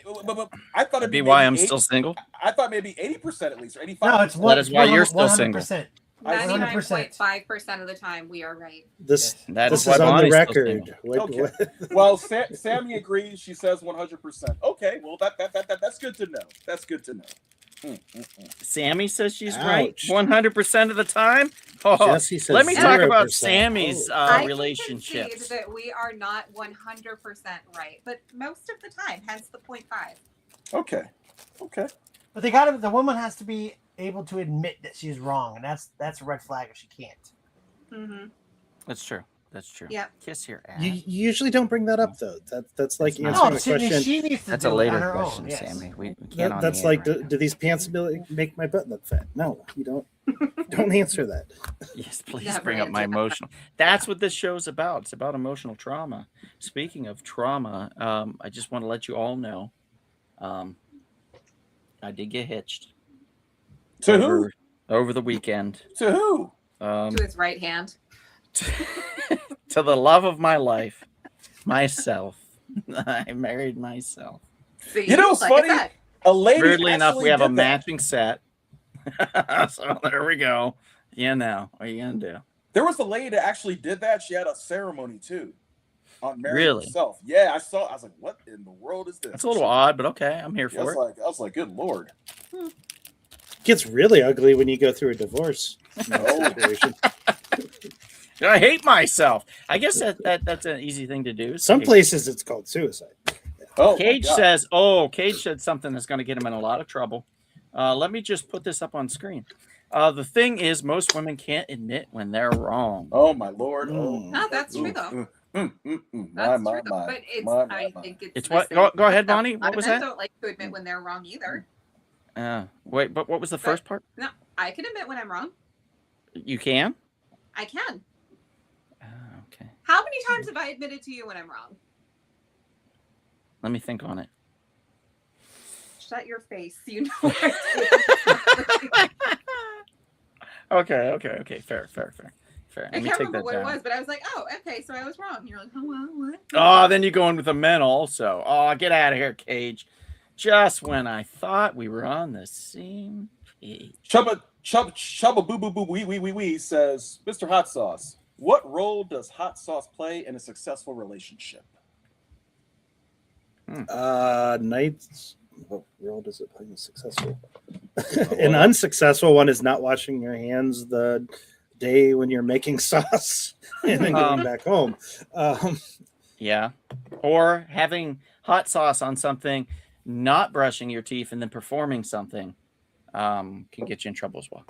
But I thought it'd That'd be be why maybe I'm 80 still single. I thought maybe 80% at least, or 85%. No, it's That is why you're still single. 100%. I see. 99.5% of the time, we are right. This That this why is on the Bonnie's still record. single. What- Well, Sammy agrees. She says 100%. Okay, well that's good to know. That's good to know. Sammy says she's right Ouch. 100% of the time. Oh, Jesse says let me talk about 0%. Sammy's I can relationships. concede that we are not 100% right, but most of the time, hence the 0.5. Okay. But the woman has to be able to admit that she's wrong, and that's a red flag if she can't. Mm-hmm. That's true. That's true. Yep. Kiss your ass. You usually don't bring that up though. That's like That's answering not- a Sydney, question. she needs to That's do a it later on her question, own. Yes. Sammy. We can't on That's the air like, right do these pants make my butt look fat? No, you don't. Don't answer that. now. Yes, please Never bring up my answer that. emotional. That's what this show's about. It's about emotional trauma. Speaking of trauma, I just want to let you all know, I did get hitched To who? over the weekend. To who? To his right hand. To the love of my life, myself. I married myself. See, You know what's like I funny? said, A lady. Weirdly enough, actually we have a did that. matching set. So there we go. Yeah, now what are you gonna do? There was a lady that actually did that. She had a ceremony too on marrying Really? herself. Yeah, I saw. I was like, "What in the world is this?" That's a little odd, but okay, I'm here I was for it. like, "Good lord!" It gets really ugly when you go through a divorce situation. I hate myself. I guess that's an easy thing to do. Some places it's called suicide. Oh, my Cage God. says, Cage said something that's going to get him in a lot of trouble. Let me just put this up on screen. The thing is, most women can't admit when they're wrong. "Oh my lord!" Oh, no, that's true though. my That's my true though. my. But it's, my, I my. think it's. It's the what? same Go ahead, stuff. Bonnie. A lot What of was men that? don't like to admit when they're wrong either. Wait, but what was the first part? No, I can admit when I'm wrong. You can? I can. Okay. How many times have I admitted to you when I'm wrong? Let me think on it. Shut your face. You know what I Okay. Fair. I Let me can't take remember that what down. it was, but I was like, oh, okay, so I was wrong. You're like, oh, well, what? Oh, then you go in with the men also. Oh, get out of here, Cage. Just when I thought we were on the same page. Chubba boo boo boo wee says, "Mr. Hot Sauce, what role does hot sauce play in a successful relationship?" Nights. What role does it play in successful? An unsuccessful one is not washing your hands the day when you're making sauce and then going back home. Yeah. Or having hot sauce on something, not brushing your teeth, and then performing something can get you in trouble as well.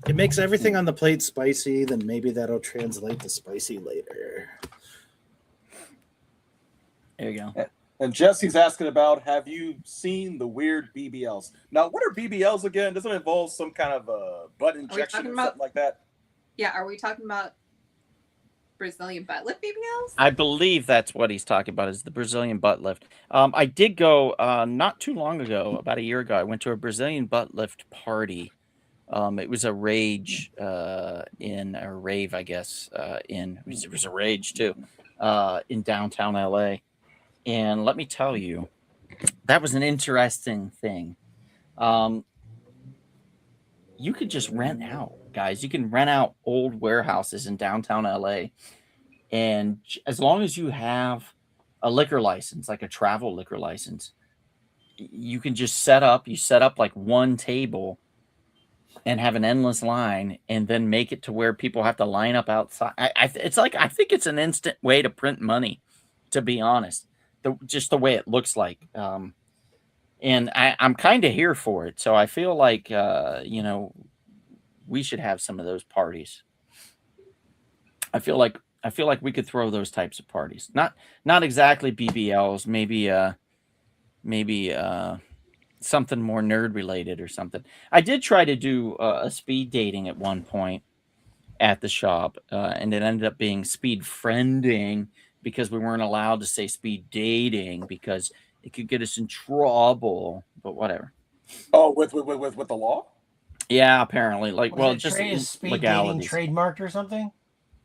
It makes everything on the plate spicy, then maybe that'll translate to spicy later. There you go. And Jesse's asking about, have you seen the weird BBLs? Now, what are BBLs again? Doesn't it involve some kind of butt injection talking or about- something like that? Yeah, are we talking about Brazilian butt lift BBLs? I believe that's what he's talking about is the Brazilian butt lift. I did go not too long ago, about a year ago. I went to a Brazilian butt lift party. It was a rave, I guess. It was a rage too, in downtown LA. And let me tell you, that was an interesting thing. You could just rent out, guys. You can rent out old warehouses in downtown LA. And as long as you have a liquor license, like a travel liquor license, you can just set up like one table and have an endless line and then make it to where people have to line up outside. I think it's an instant way to print money, to be honest. Just the way it looks like. And I'm kind of here for it. So I feel like, we should have some of those parties. I feel like we could throw those types of parties. Not exactly BBLs, maybe something more nerd related or something. I did try to do a speed dating at one point at the shop, and it ended up being speed friending because we weren't allowed to say speed dating because it could get us in trouble. But whatever. Oh, with the law? Yeah, apparently. Is speed dating legalities. trademarked or something?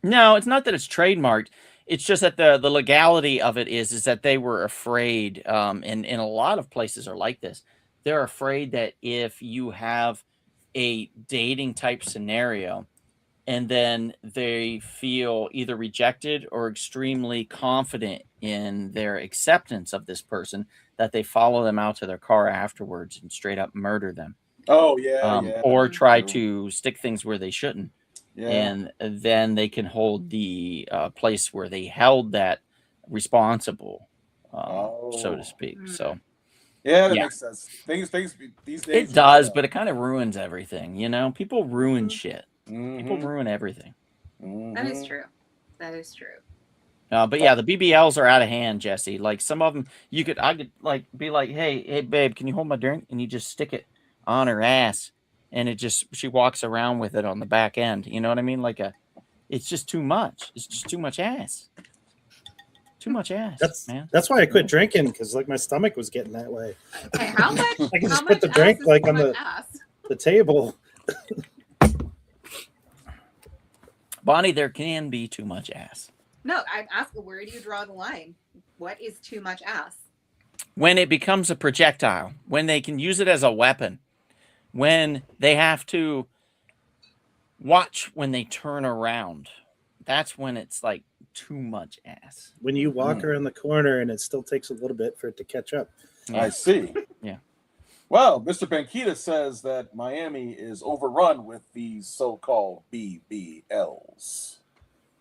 No, it's not that it's trademarked. It's just that the legality of it is that they were afraid, and a lot of places are like this. They're afraid that if you have a dating type scenario and then they feel either rejected or extremely confident in their acceptance of this person that they follow them out to their car afterwards and straight up murder them. Oh yeah. Or try True. to stick things where they shouldn't. Yeah. And then they can hold the place where they held that responsible, so to speak. So yeah, that yeah. makes sense. Things these days. it does, but it kind of ruins everything. People ruin shit. Mhm. People ruin everything. That is true. That is true. But yeah, the BBLs are out of hand, Jesse. Like some of them, I could like be like, hey, babe, can you hold my drink? And you just stick it on her ass, and she walks around with it on the back end. You know what I mean? It's just too much. It's just too much ass. Too much ass, man. That's why I quit drinking, because like my stomach was getting that way. Hey, how much? I can how just put much the drink ass is like too on much ass? the table. Bonnie, there can be too much ass. No, I ask, where do you draw the line? What is too much ass? When it becomes a projectile, when they can use it as a weapon, when they have to watch when they turn around, that's when it's like too much ass. When you walk around the corner and it still takes a little bit for it to catch up. Yeah. I see. Yeah. Well, Mr. Banquita says that Miami is overrun with these so-called BBLs.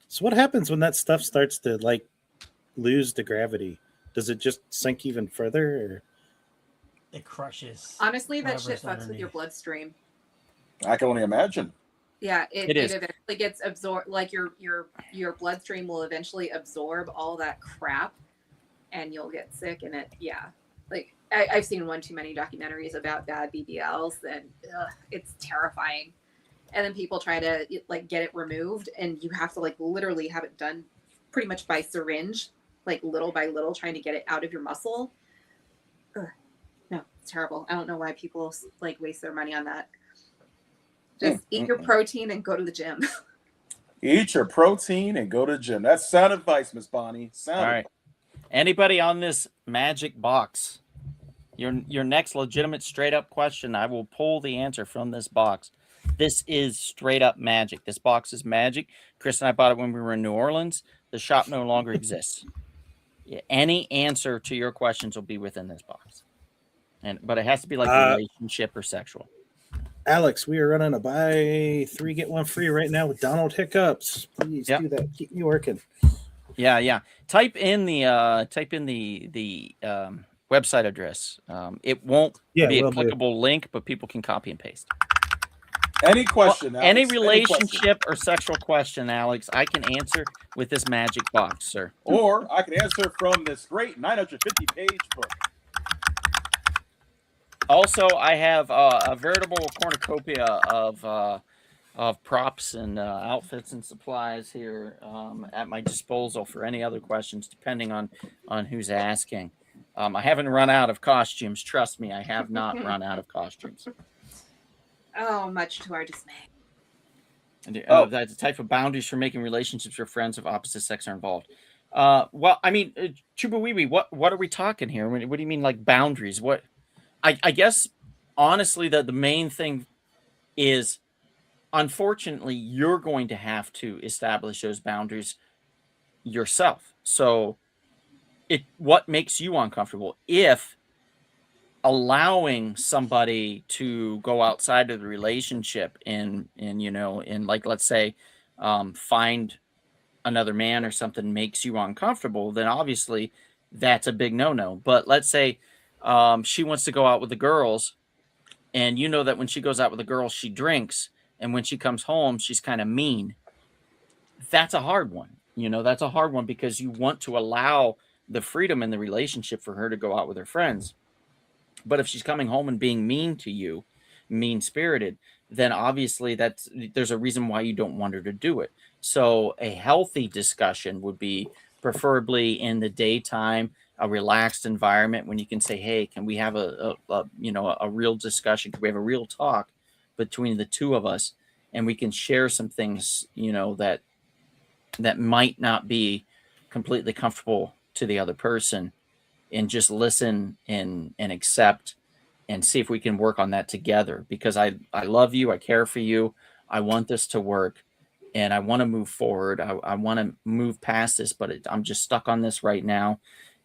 So what happens when that stuff starts to like lose the gravity? Does it just sink even further? Or? It crushes. Honestly, that shit whatever's fucks with underneath. your bloodstream. I can only imagine. Yeah, it is. eventually gets absorbed. Like your bloodstream will eventually absorb all that crap, and you'll get sick. And like I've seen one too many documentaries about bad BBLs, and it's terrifying. And then people try to like get it removed, and you have to like literally have it done pretty much by syringe, like little by little, trying to get it out of your muscle. Ugh. No, it's terrible. I don't know why people like waste their money on that. Just eat your protein and go to the gym. Eat your protein and go to the gym. That's sound advice, Miss Bonnie. Sound All right. Anybody on this magic box? Your next legitimate straight up question, I will pull the answer from this box. This is straight up magic. This box is magic. Chris and I bought it when we were in New Orleans. The shop no longer exists. Yeah, any answer to your questions will be within this box. But it has to be like relationship or sexual. Alex, we are running a buy 3 get 1 free right now with Donald Hiccups. Please do that. Keep me working. Yeah. Type in the website address. It won't be a clickable link, but people can copy and paste. Any question, Alex? Any relationship or sexual question, Alex, I can answer with this magic box, sir. Or I can answer from this great 950-page book. Also, I have a veritable cornucopia of props and outfits and supplies here at my disposal for any other questions, depending on who's asking. I haven't run out of costumes. Trust me, I have not run out of costumes. Oh, much to our dismay. That's the type of boundaries for making relationships with friends of opposite sex are involved. Well, I mean, Chubawiwi, what are we talking here? What do you mean, like boundaries? What? I guess, honestly, the main thing is, unfortunately, you're going to have to establish those boundaries yourself. So, what makes you uncomfortable? If allowing somebody to go outside of the relationship and like, let's say, find another man or something makes you uncomfortable, then obviously that's a big no-no. But let's say she wants to go out with the girls, and you know that when she goes out with the girls, she drinks, and when she comes home, she's kind of mean. That's a hard one. That's a hard one because you want to allow the freedom in the relationship for her to go out with her friends. But if she's coming home and being mean to you, mean-spirited, then obviously there's a reason why you don't want her to do it. So a healthy discussion would be preferably in the daytime, a relaxed environment when you can say, hey, can we have a real discussion? Can we have a real talk between the two of us? And we can share some things, that might not be completely comfortable to the other person, and just listen and accept and see if we can work on that together, because I love you. I care for you. I want this to work. and I want to move forward. I want to move past this, but I'm just stuck on this right now.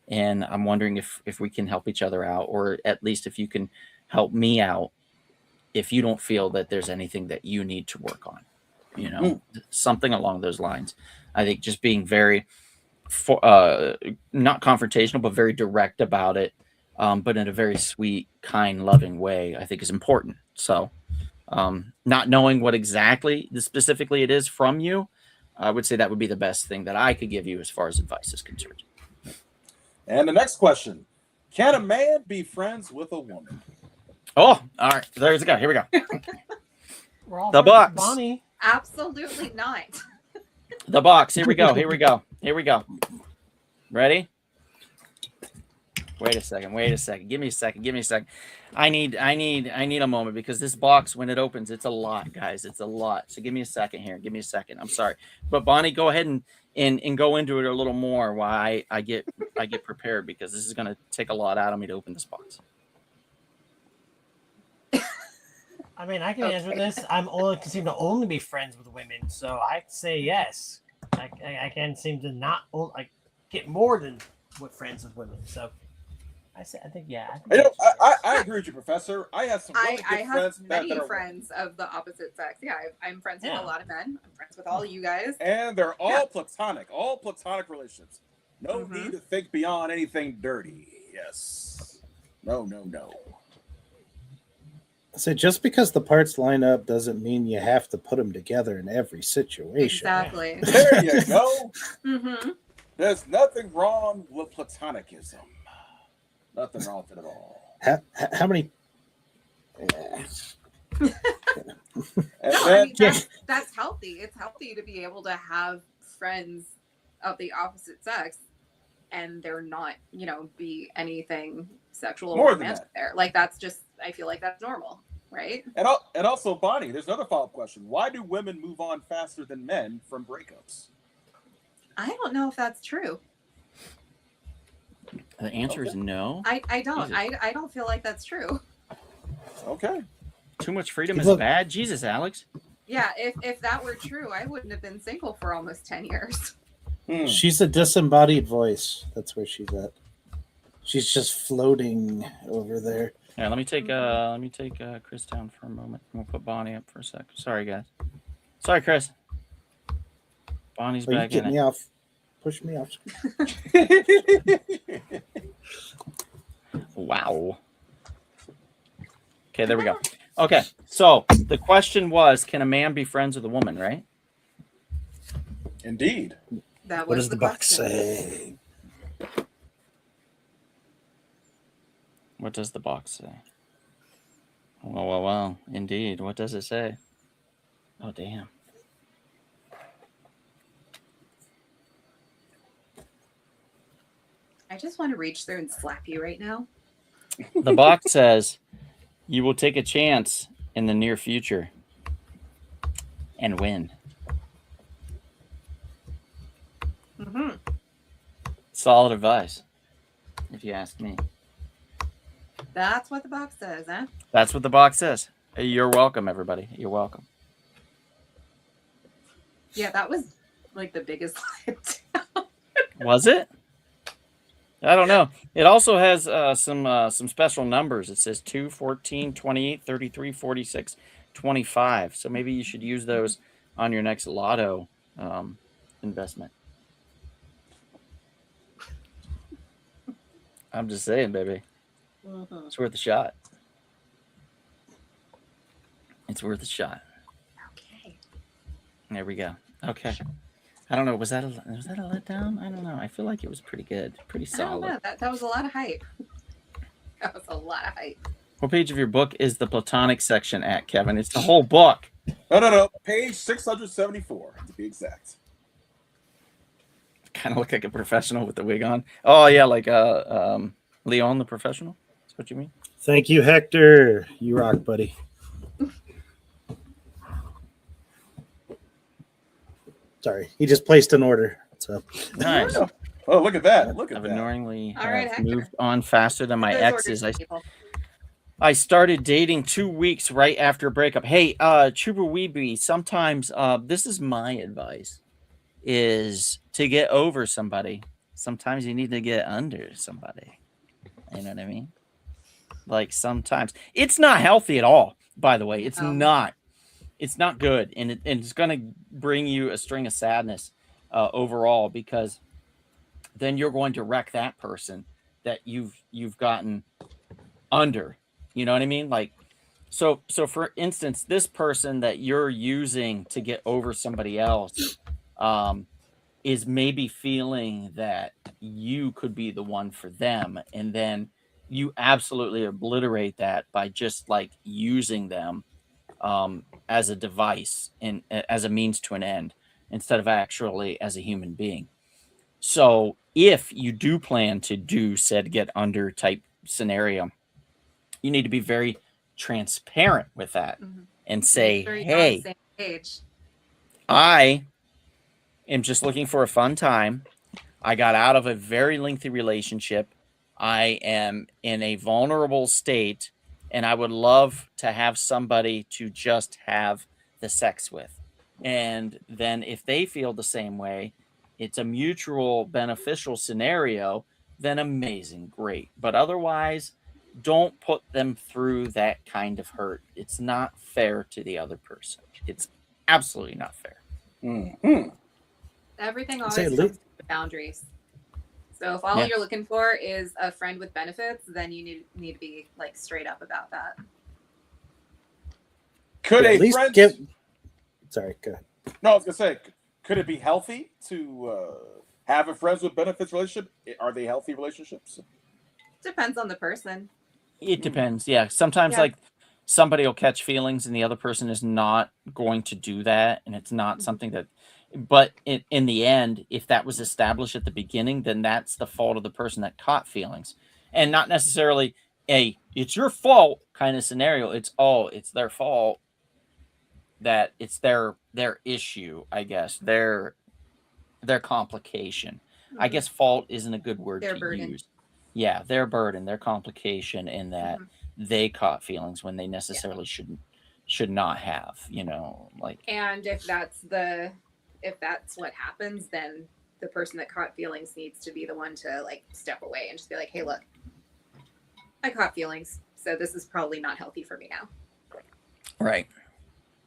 And I'm wondering if we can help each other out, or at least if you can help me out if you don't feel that there's anything that you need to work on, something along those lines. I think just being very not confrontational, but very direct about it, but in a very sweet, kind, loving way, I think is important. So not knowing what exactly specifically it is from you, I would say that would be the best thing that I could give you as far as advice is concerned. And the next question: can a man be friends with a woman? Oh, all right. There's a go. Here we go. We're all The friends with box. Bonnie. Absolutely not. The box. Here we go. Here we go. Here we go. Ready? Wait a second. Wait a second. Give me a second. Give me a second. I need a moment, because this box, when it opens, it's a lot, guys. It's a lot. So give me a second here. Give me a second. I'm sorry. But Bonnie, go ahead and go into it a little more while I get prepared, because this is gonna take a lot out of me to open this box. I mean, I can answer this. I'm only seem to only be friends with women, so I say yes. I can seem to not get more than what friends with women. So I think yeah. I agree with you, Professor. I have some really I good have friends many that are friends of the opposite sex. Yeah, I'm friends with Yeah. a lot of men. I'm friends with all you guys. and they're all Yeah. platonic relationships. No need to think beyond anything dirty. Yes. No. So just because the parts line up doesn't mean you have to put them together in every situation. Exactly. There you go. Mm-hmm. There's nothing wrong with platonicism. Nothing wrong with it at all. How many? And No, then, I mean, that's healthy. It's healthy to be able to have friends of the opposite sex, and they're not, be anything sexual or More than romantic that. there. Like that's just, I feel like that's normal, right? and also, Bonnie, there's another follow-up question. Why do women move on faster than men from breakups? I don't know if that's true. The answer is no. I don't. Jesus. I don't feel like that's true. Okay. Too much freedom is Look- bad. Jesus, Alex. Yeah, if that were true, I wouldn't have been single for almost 10 years. She's a disembodied voice. That's where she's at. She's just floating over there. Yeah, let me take Chris down for a moment. We'll put Bonnie up for a sec. Sorry, guys. Sorry, Chris. Bonnie's Oh, you back get in me it. off. Push me off. Wow. Okay, there we go. Okay, so the question was, can a man be friends with a woman, right? Indeed. That What was does the box question. say? What does the box say? Well, indeed. What does it say? Oh, damn. I just want to reach through and slap you right now. The box says, you will take a chance in the near future and win. Mm-hmm. Solid advice, if you ask me. That's what the box says, huh? That's what the box says. You're welcome, everybody. You're welcome. Yeah, that was like the biggest letdown. Was it? I don't know. It also has some special numbers. It says 2, 14, 28, 33, 46, 25. So maybe you should use those on your next lotto investment. I'm just saying, baby. Mm-hmm. It's worth a shot. It's worth a shot. Okay. There we go. Okay. I don't know. Was that a letdown? I don't know. I feel like it was pretty good. Pretty I don't know. solid. That was a lot of hype. That was a lot of hype. What page of your book is the platonic section at, Kevin? It's the whole book. No. Page 674 to be exact. Kind of look like a professional with the wig on. Oh yeah, like Leon the professional. That's what you mean? Thank you, Hector. You rock, buddy. Sorry, he just placed an order. So Nice. Oh, look at that. Look at I've that. annoyingly All right, Hector. moved on faster than my Those exes. orders, people. I started dating 2 weeks right after a breakup. Hey, Chuba Weeby, sometimes this is my advice is to get over somebody. Sometimes you need to get under somebody. You know what I mean? Like sometimes it's not healthy at all, by the way. It's not. It's not good. And it's going to bring you a string of sadness overall, because then you're going to wreck that person that you've gotten under. You know what I mean? Like, so for instance, this person that you're using to get over somebody else is maybe feeling that you could be the one for them, and then you absolutely obliterate that by just like using them as a device and as a means to an end instead of actually as a human being. So if you do plan to do said get under type scenario, you need to be very transparent with that and say, Sure you're on the hey, same page. I am just looking for a fun time. I got out of a very lengthy relationship. I am in a vulnerable state, and I would love to have somebody to just have the sex with. And then if they feel the same way, it's a mutual beneficial scenario, then amazing, great. But otherwise, don't put them through that kind of hurt. It's not fair to the other person. It's absolutely not fair. Mm-hmm. Everything I'd always say comes Lu- with boundaries. So if all you're looking for is a friend with benefits, then you need to be like straight up about that. Could Yeah, a at least friend? give. Sorry, go ahead. No, I was gonna say, could it be healthy to have a friends with benefits relationship? Are they healthy relationships? Depends on the person. It depends. Yeah. Sometimes Yeah. like somebody will catch feelings and the other person is not going to do that. And it's not something that, but in the end, if that was established at the beginning, then that's the fault of the person that caught feelings, and not necessarily a it's your fault kind of scenario. It's their fault, that it's their issue, I guess, their complication. I guess fault isn't a good word Their to burden. use. Yeah, their burden, their complication, in that they caught feelings when they necessarily should not have, like. And if that's what happens, then the person that caught feelings needs to be the one to like step away and just be like, hey, look, I caught feelings, so this is probably not healthy for me now. Right.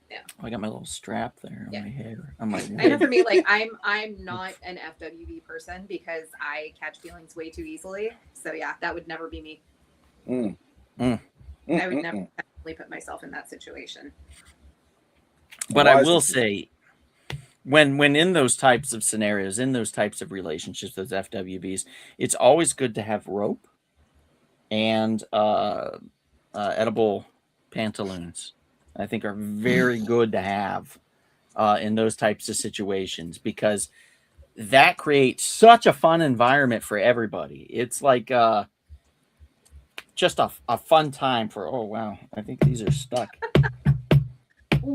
Yeah. I got my little strap there on my hair. On my I know for me, like I'm not an FWB person because I catch feelings way too easily. So yeah, that would never be me. I would never actually put myself in that situation. But I will say, when in those types of scenarios, in those types of relationships, those FWBs, it's always good to have rope and edible pantaloons. I think are very good to have in those types of situations, because that creates such a fun environment for everybody. It's like just a fun time for, oh, wow, I think these are stuck.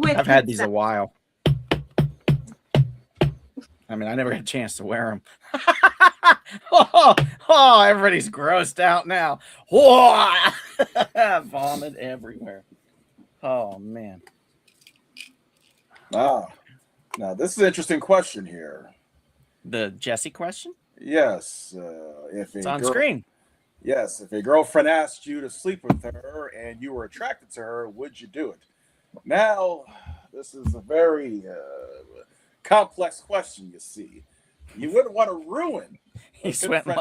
I've had these a while. I mean, I never had a chance to wear them. oh, everybody's grossed out now. Vomit everywhere. Oh, man. Now, this is an interesting question here. The Jesse question? Yes. It's on screen. Yes. If a girlfriend asked you to sleep with her and you were attracted to her, would you do it? Now, this is a very complex question, you see. You wouldn't want to ruin He's sweating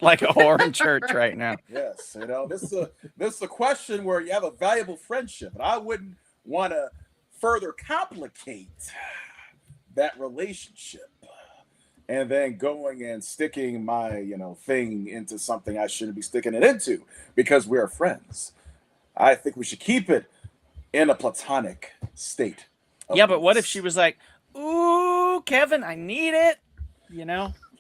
like a whore in church right now. Yes, this is a question where you have a valuable friendship, and I wouldn't want to further complicate that relationship, and then going and sticking my thing into something I shouldn't be sticking it into because we are friends. I think we should keep it in a platonic state. Yeah, but what if she was like, "Ooh, Kevin, I need it,"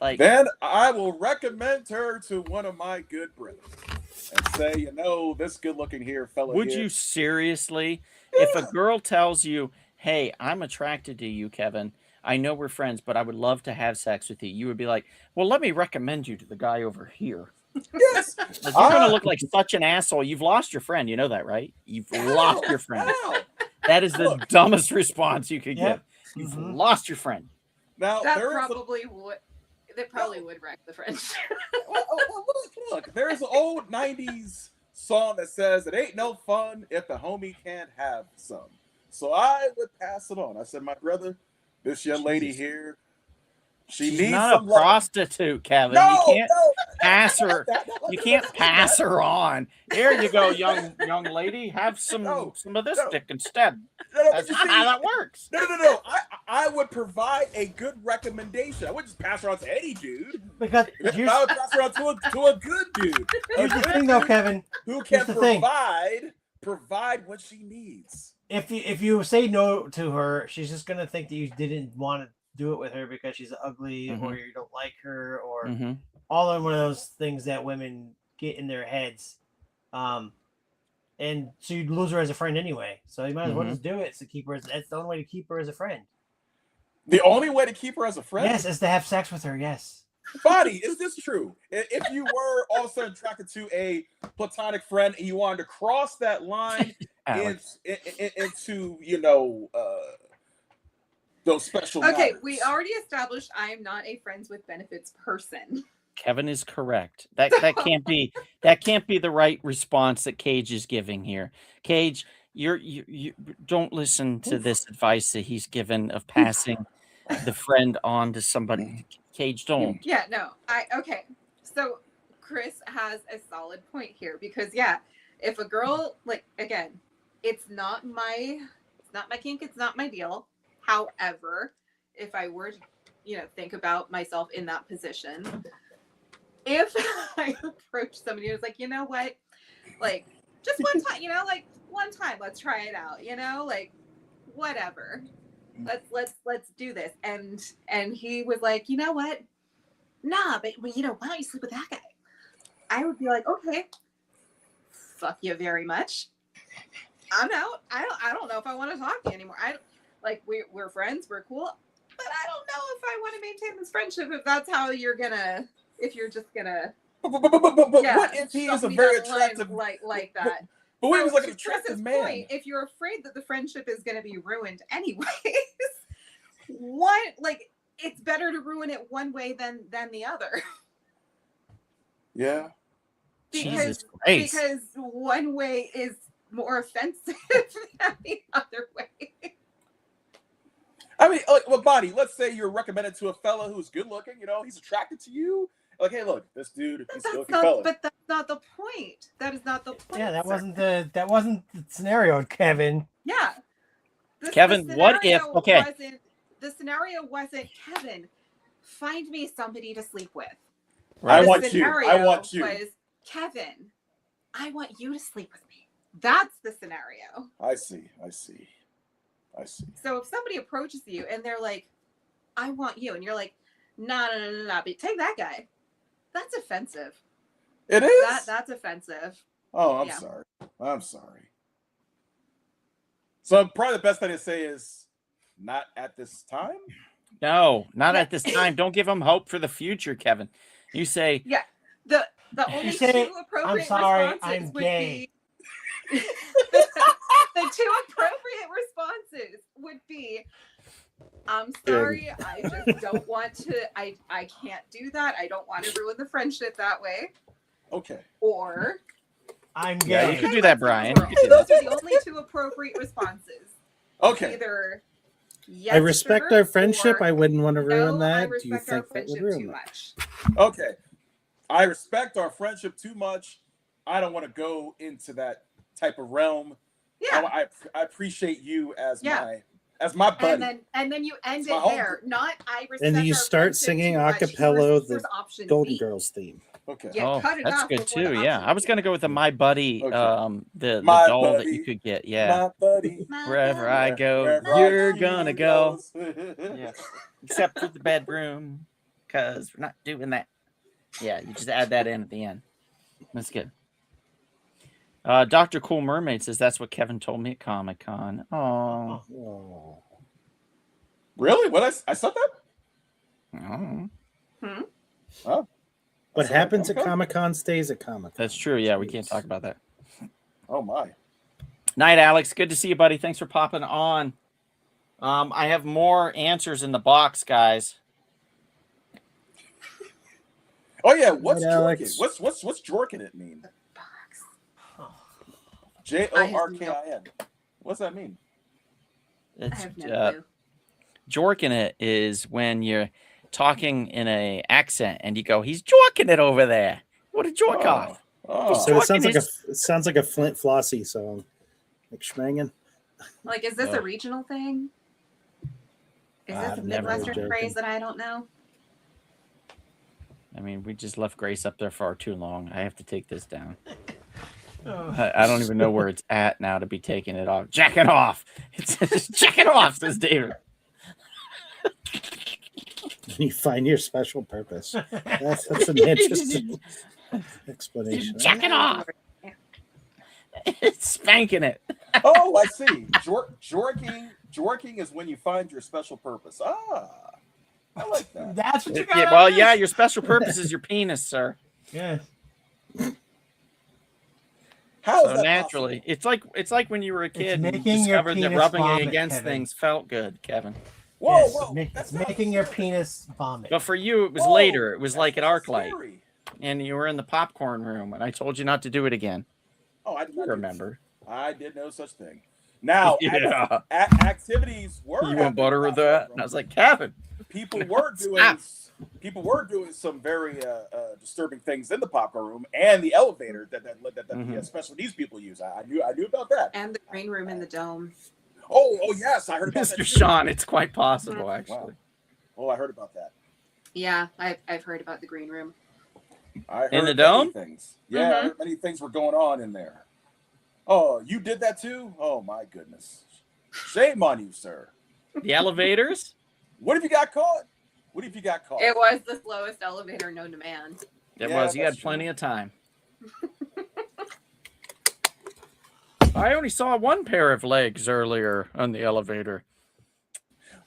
Like, then I will recommend her to one of my good brothers and say, this good looking fellow. Would you seriously? Yeah. If a girl tells you, hey, I'm attracted to you, Kevin, I know we're friends, but I would love to have sex with you, you would be like, well, let me recommend you to the guy over here. Yes. If you're going to look like such an asshole, you've lost your friend. You know that, right? You've lost your friend. How? That is the dumbest response you could Yep. give. You've Mhm. lost your friend. Now That there is probably would. That probably would wreck the friendship. look, there's an old '90s song that says it ain't no fun if the homie can't have some. So I would pass it on. I said, my brother, this young lady Jesus. here, she She's needs not a some love. prostitute, Kevin. No, you can't no, pass her. You can't pass her. her on. Here you go, young lady. Have some No, of this no. stick instead. No, but That's you not see, how that works. no. I would provide a good recommendation. I wouldn't just pass her on to any dude. Because I here's, would pass her on to a good dude. A here's the good thing, though, dude Kevin. who can Here's the thing. provide what she needs. If you say no to her, she's just gonna think that you didn't want to do it with her because she's ugly Mhm. or you don't like her or Mm-hmm. all of one of those things that women get in their heads. And so you'd lose her as a friend anyway. So you might as well Mhm. just do it to keep her. That's the only way to keep her as a friend. The only way to keep her as a friend. Yes, is to have sex with her. Yes. Body, is this true? If you were all of a sudden attracted to a platonic friend and you wanted to cross that line Alex. into those special Okay, matters. we already established I am not a friends with benefits person. Kevin is correct. That can't be the right response that Cage is giving here. Cage, you don't listen to this advice that he's given of passing the friend on to somebody. Cage, don't. Yeah, no. Okay. So Chris has a solid point here because if a girl, like, again, it's not my kink, it's not my deal. However, if I were to, think about myself in that position, if I approach somebody who's like, you know what, like, just one time, one time, let's try it out, like, whatever, let's do this, and he was like, you know what, nah, but why don't you sleep with that guy? I would be like, okay, fuck you very much, I'm out. I don't know if I want to talk to you anymore. We're friends, we're cool, but I don't know if I want to maintain this friendship if that's how you're gonna. If you're just gonna, But what if he is a very attractive, like that? But what if he's like an to Chris's attractive man? point, if you're afraid that the friendship is gonna be ruined anyways, it's better to ruin it one way than the other. Yeah. Jesus Christ. Because one way is more offensive than the other way. I mean, Body, let's say you're recommended to a fella who's good looking, he's attracted to you. Like, hey, look, this dude, he's a good looking fella. But that's not the point. That is not the point. Yeah, that sir. wasn't the scenario, Kevin. Yeah. Kevin, what if- okay. The scenario wasn't, Kevin, find me somebody to sleep with. I Right. want The you. scenario I want you. was, Kevin, I want you to sleep with me. That's the scenario. I see. So if somebody approaches you and they're like, I want you, and you're like, nah, but take that guy. That's offensive. It is? That's offensive. Oh, I'm Yeah. sorry. I'm sorry. So probably the best thing to say is not at this time. No, not at this time. Don't give him hope for the future, Kevin. You say, The only say, two appropriate "I'm sorry, responses I'm would gay." be the two appropriate responses would be, I'm sorry, I just don't want to, I can't do that. I don't want to ruin the friendship that way. Okay. Or I'm yeah, gay. you can do that, Brian. You can do those that. are the only two appropriate responses. Okay. Either yes, I respect sir, our friendship. or I wouldn't want to ruin no, I that. Do you respect our think that would friendship ruin too that? much. Okay. I respect our friendship too much. I don't want to go into that type of realm. Yeah. I appreciate you as Yeah. my buddy. And then you end It's it my home there. Not I respect. And then you our start friendship singing too a much. cappella Here's the option Golden B. Girls theme. Okay. Yeah, Oh, cut it that's off good before the too. Yeah, option I was gonna go with the My Buddy, Okay. the My doll that buddy, you could get. Yeah, My buddy. wherever I go, Wherever you're I gonna go. go. Yeah, except for the bedroom, because we're not doing that. Yeah, you just add that in at the end. That's good. Dr. Cool Mermaid says that's what Kevin told me at Comic-Con. Oh, Oh. Really? What I said that? oh. But What So, happens okay. at Comic-Con stays at Comic-Con. That's true. Yeah, we can't talk about that. Oh my. Night, Alex. Good to see you, buddy. Thanks for popping on. I have more answers in the box, guys. Oh yeah, what's Right, Jorkin? Alex. What's Jorkin it mean? Box. Jorkin. What's that mean? I It's, have no clue. jorking it is when you're talking in a accent and you go, "He's jorking it over there." What a jork off! Oh. So it sounds Jorkin like a Flint Flossie song, like Schmangin. Like, is this a regional thing? Is this a I've never Midwestern joking. phrase that I don't know? I mean, we just left Grace up there far too long. I have to take this down. I don't even know where it's at now to be taking it off. Jack it off. It's just jack it off, says David. You find your special purpose. That's an interesting explanation. Jack it off. It's spanking it. Oh, I see. Jorking is when you find your special purpose. Ah, I like that. That's what you got. Yeah, well, yeah, your special purpose is your penis, sir. Yeah. How is So that naturally, it's like when you were a kid and you making your discovered that penis rubbing vomit, against Kevin. things felt good, Kevin. Whoa, Yes, whoa. it's That's not making your scary. penis vomit. But for you, it was Whoa, later. It was that's like at not ArcLight, scary. and you were in the popcorn room, and I told you not to do it again. Oh, I did You not remember? I did no such thing. Now, Yeah. activities were. You want happening butter in with the that? popcorn And I was room. like, Kevin. people were doing Stop. people were doing some very disturbing things in the popcorn room and the elevator that Mhm. the special needs people use. I knew about that. And the green room in the dome. Oh yes, I heard about that. Mr. too. Sean, it's quite possible, actually. Oh, I heard about that. Yeah, I've heard about the green room. I heard In the many dome? things. Yeah, I heard many things were going on in there. Oh, you did that too? Oh my goodness. Shame on you, sir. The elevators? What if you got caught? What if you got caught? It was the slowest elevator known to man. It Yeah, was. You had that's plenty true. of time. I only saw one pair of legs earlier on the elevator.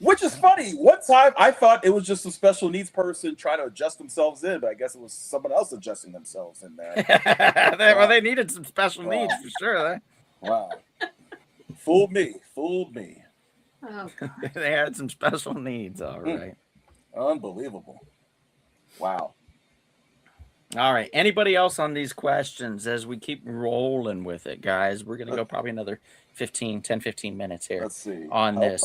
Which is funny. One time I thought it was just a special needs person trying to adjust themselves in, but I guess it was someone else adjusting themselves in there. They needed some special needs for sure. Wow. Fooled me. Fooled me. Oh, God. They had some special needs. All right. Unbelievable. Wow. All right. Anybody else on these questions as we keep rolling with it, guys? We're going to go probably another 10, 15 minutes here. Let's see. On Help, this.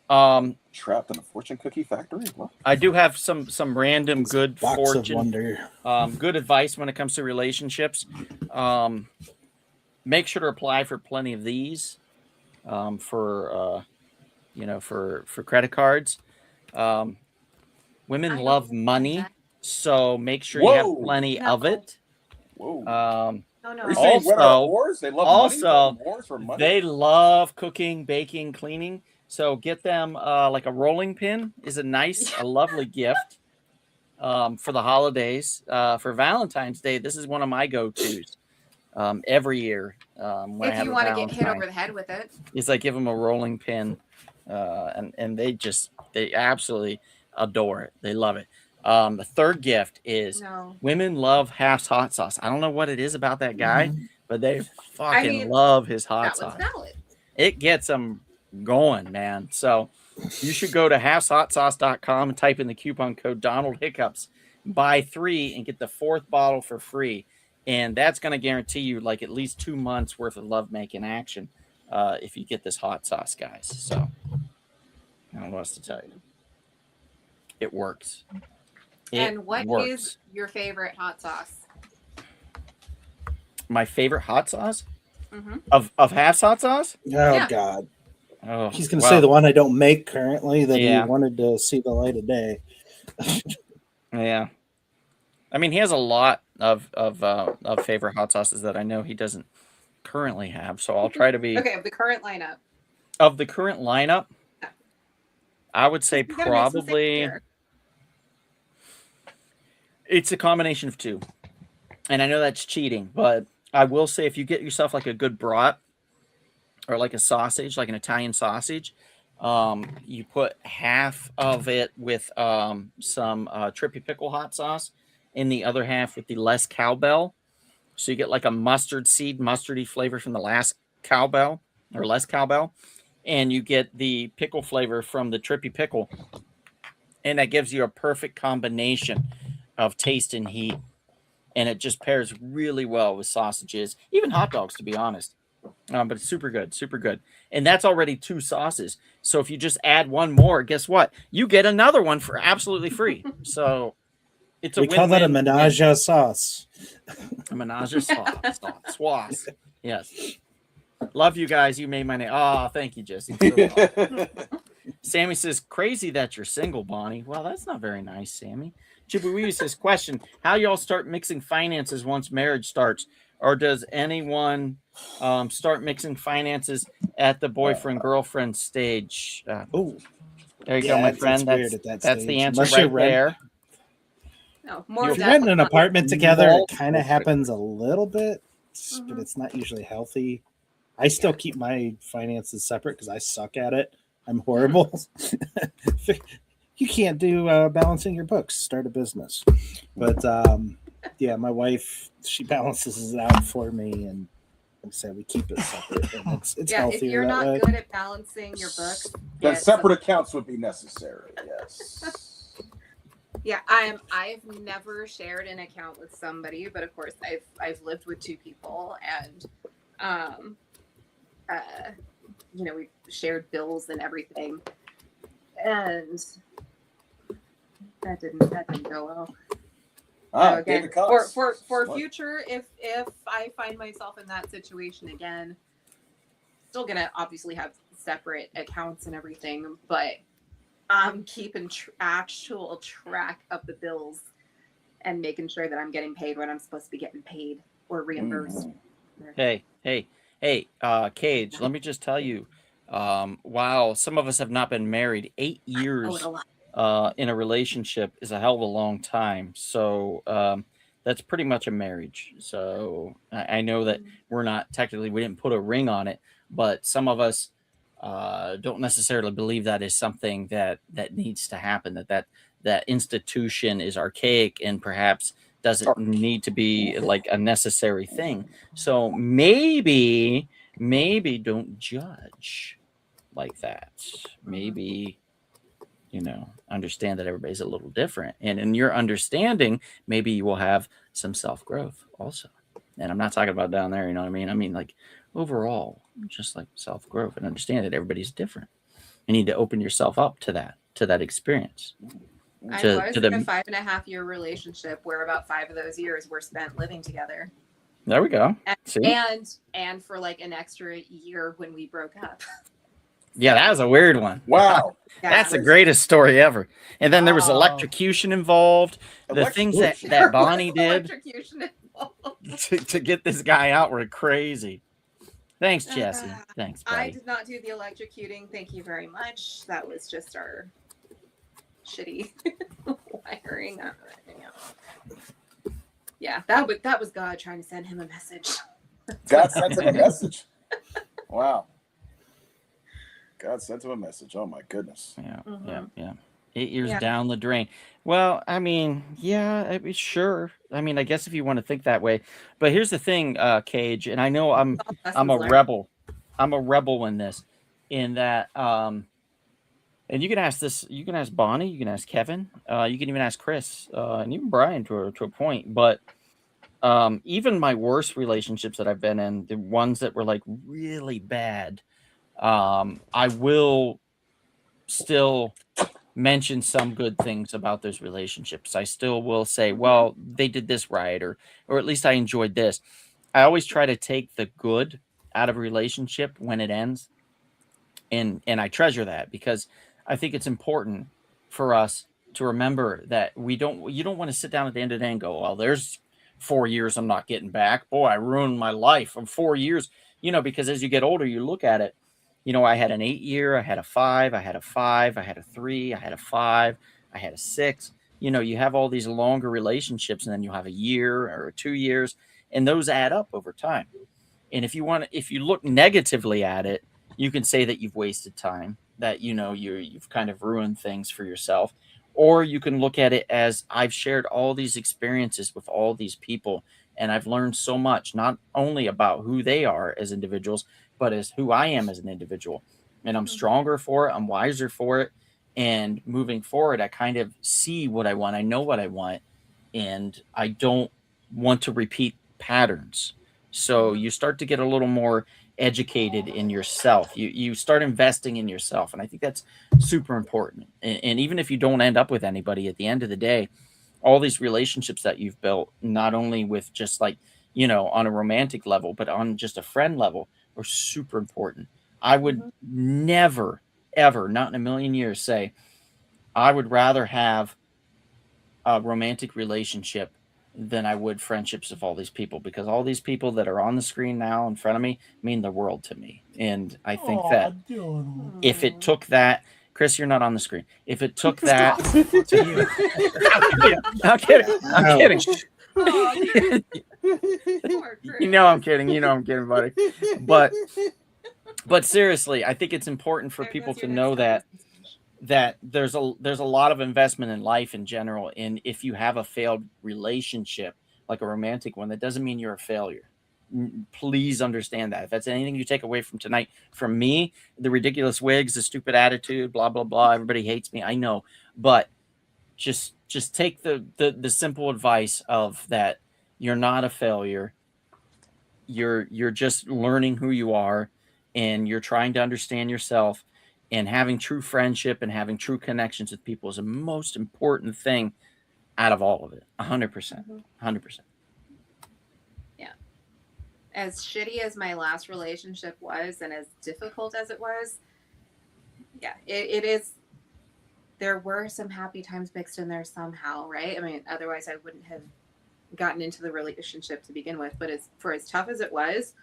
I'm trapped in a fortune cookie factory. What? I do have some random good Box of fortune, wonder. good advice when it comes to relationships. Make sure to apply for plenty of these for credit cards. Women I don't love like money, that. so make sure you have Whoa. plenty No. of it. Whoa. No, Are you no. saying women are also- whores? They love also, money? They're whores for money? They love cooking, baking, cleaning. So get them like a rolling pin is a lovely gift for the holidays. For Valentine's Day, this is one of my go-tos every year. When I If have you a want to get hit Valentine. over the head with it. Is I give them a rolling pin, and they absolutely adore it. They love it. The third gift is No. women love Half's hot sauce. I don't know what it is about that guy, but they fucking mean, love his hot That was sauce. valid. It gets them going, man. So you should go to halfshotsauce.com and type in the coupon code Donald Hiccups. Buy 3 and get the 4th bottle for free. And that's going to guarantee you like at least 2 months worth of lovemaking action if you get this hot sauce, guys. So I don't know what else to tell you. It works. And what works. is your favorite hot sauce? My favorite hot sauce Mm-hmm. of Half's hot sauce? Oh Yeah. God. Oh, He's gonna wow. say the one I don't make currently that Yeah. he wanted to see the light of day. Yeah, I mean he has a lot of favorite hot sauces that I know he doesn't currently have. So I'll try to be Okay, of the current lineup. of the current lineup. I would say You gotta make some sense probably here. it's a combination of 2, and I know that's cheating, but I will say if you get yourself like a good brat or like a sausage, like an Italian sausage. You put half of it with some Trippy Pickle hot sauce and the other half with the less cowbell. So you get like a mustard seed, mustardy flavor from the last cowbell or less cowbell. And you get the pickle flavor from the trippy pickle. And that gives you a perfect combination of taste and heat. And it just pairs really well with sausages, even hot dogs, to be honest. But it's super good, super good. And that's already 2 sauces. So if you just add one more, guess what? You get another one for absolutely free. So it's a We call that a menage a sauce. A menage a sauce. Yes. Love you guys. You made my name. Oh, thank you, Jesse. Sammy says, crazy that you're single, Bonnie. Well, that's not very nice, Sammy. Chibuiu says, question, how y'all start mixing finances once marriage starts? Or does anyone start mixing finances at the boyfriend-girlfriend stage? Oh, there you go, my friend. That's the answer right there. No, more if you're renting an apartment together, it kind of Multiple. happens a little bit, but it's not usually healthy. I still keep my finances separate because I suck at it. I'm horrible. You can't do balancing your books. Start a business. But yeah, my wife, she balances it out for me, and like I said, we keep it separate. And it's Yeah, healthier if you're that not way. good at balancing your books, Then get separate some- accounts would be necessary. Yes. Yeah, I've never shared an account with somebody, but of course I've lived with 2 people, and you know, we've shared bills and everything, and that didn't go well. So again, David Cox. for Smart. future, if I find myself in that situation again, still gonna obviously have separate accounts and everything, but I'm keeping actual track of the bills and making sure that I'm getting paid when I'm supposed to be getting paid or reimbursed. Mhm. Hey, Cage, let me just tell you, while some of us have not been married, 8 I owe years it a lot. in a relationship is a hell of a long time. So that's pretty much a marriage. So I know that we're not technically, we didn't put a ring on it, but some of us don't necessarily believe that is something that needs to happen, that institution is archaic and perhaps doesn't need to be like a necessary thing. So maybe don't judge like that. Maybe, you know, understand that everybody's a little different. And in your understanding, maybe you will have some self-growth also. And I'm not talking about down there, you know what I mean? I mean, like overall, just like self-growth, and understand that everybody's different. You need to open yourself up to that experience. I To- was to in a the- 5.5-year relationship where about 5 of those years were spent living together, There we go. See? and for like an extra year when we broke up. Yeah, that was a weird one. Wow. Yeah, That's the it was- greatest story ever. And then there was Wow. electrocution involved. The things that Electrocution. there Bonnie was did electrocution involved. to get this guy out were crazy. Thanks, Jesse. Thanks, I buddy. did not do the electrocuting. Thank you very much. That was just our shitty wiring. Yeah, that was God trying to send him a message. God sent him a message. Wow. God sent him a message. Oh my goodness. Yeah. 8 years Yeah. down the drain. Well, I mean, yeah, I mean, sure. I mean, I guess if you want to think that way. But here's the thing, Cage, and I know I'm a Lessons learned. rebel. I'm a rebel in this, in that, and you can ask this, you can ask Bonnie, you can ask Kevin, you can even ask Chris, and even Brian to a point. But even my worst relationships that I've been in, the ones that were like really bad, I will still mention some good things about those relationships. I still will say, well, they did this right, or at least I enjoyed this. I always try to take the good out of a relationship when it ends, and I treasure that, because I think it's important for us to remember that you don't want to sit down at the end of the day and go, well, there's 4 years I'm not getting back. Boy, I ruined my life of 4 years, because as you get older, you look at it. I had an 8 year, I had a 5, I had a 5, I had a 3, I had a 5, I had a 6. You have all these longer relationships, and then you have a year or 2 years, and those add up over time. And if you look negatively at it, you can say that you've wasted time, that you've kind of ruined things for yourself. Or you can look at it as I've shared all these experiences with all these people, and I've learned so much, not only about who they are as individuals, but as who I am as an individual. And I'm stronger for it, I'm wiser for it. And moving forward, I kind of see what I want. I know what I want, and I don't want to repeat patterns. So you start to get a little more educated in yourself. You start investing in yourself, and I think that's super important. And even if you don't end up with anybody at the end of the day, all these relationships that you've built, not only with just like, on a romantic level, but on just a friend level, are super important. I would never, ever, not in a million years, say I would rather have a romantic relationship than I would friendships of all these people, because all these people that are on the screen now in front of me mean the world to me. And I think that if it took that, Chris, you're not on the screen. If it took that, I'm kidding. I'm kidding. I'm kidding. I'm kidding, buddy. But seriously, I think it's important for people to know that there's a lot of investment in life in general. And if you have a failed relationship, like a romantic one, that doesn't mean you're a failure. Please understand that. If that's anything you take away from tonight, from me, the ridiculous wigs, the stupid attitude, blah, blah, blah, everybody hates me, I know. But just take the simple advice of that you're not a failure. You're just learning who you are, and you're trying to understand yourself. And having true friendship and having true connections with people is the most important thing out of all of it. 100%. 100%. Yeah. As shitty as my last relationship was, and as difficult as it was, yeah, it is. There were some happy times mixed in there somehow, right? I mean, otherwise I wouldn't have gotten into the relationship to begin with. But as tough as it was,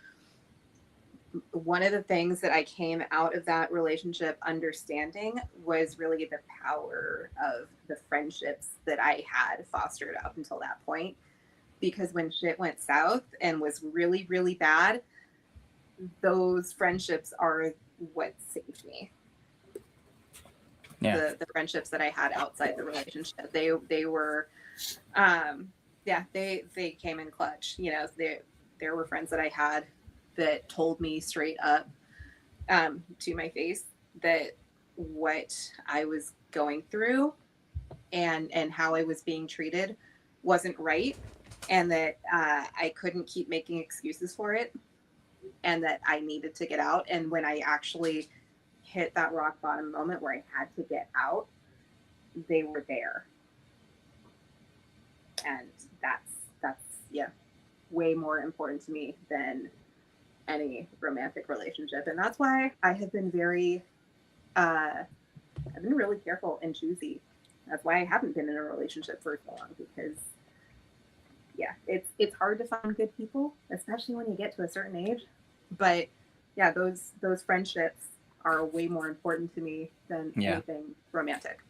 one of the things that I came out of that relationship understanding was really the power of the friendships that I had fostered up until that point. Because when shit went south and was really, really bad, those friendships are what saved me. Yeah. The friendships that I had outside the relationship, they were, they came in clutch. There were friends that I had that told me straight up to my face that what I was going through and how I was being treated wasn't right, and that I couldn't keep making excuses for it, and that I needed to get out. And when I actually hit that rock bottom moment where I had to get out, they were there. And that's way more important to me than any romantic relationship. And that's why I have been I've been really careful and choosy. That's why I haven't been in a relationship for so long, because it's hard to find good people, especially when you get to a certain age. But yeah, those friendships are way more important to me than anything romantic.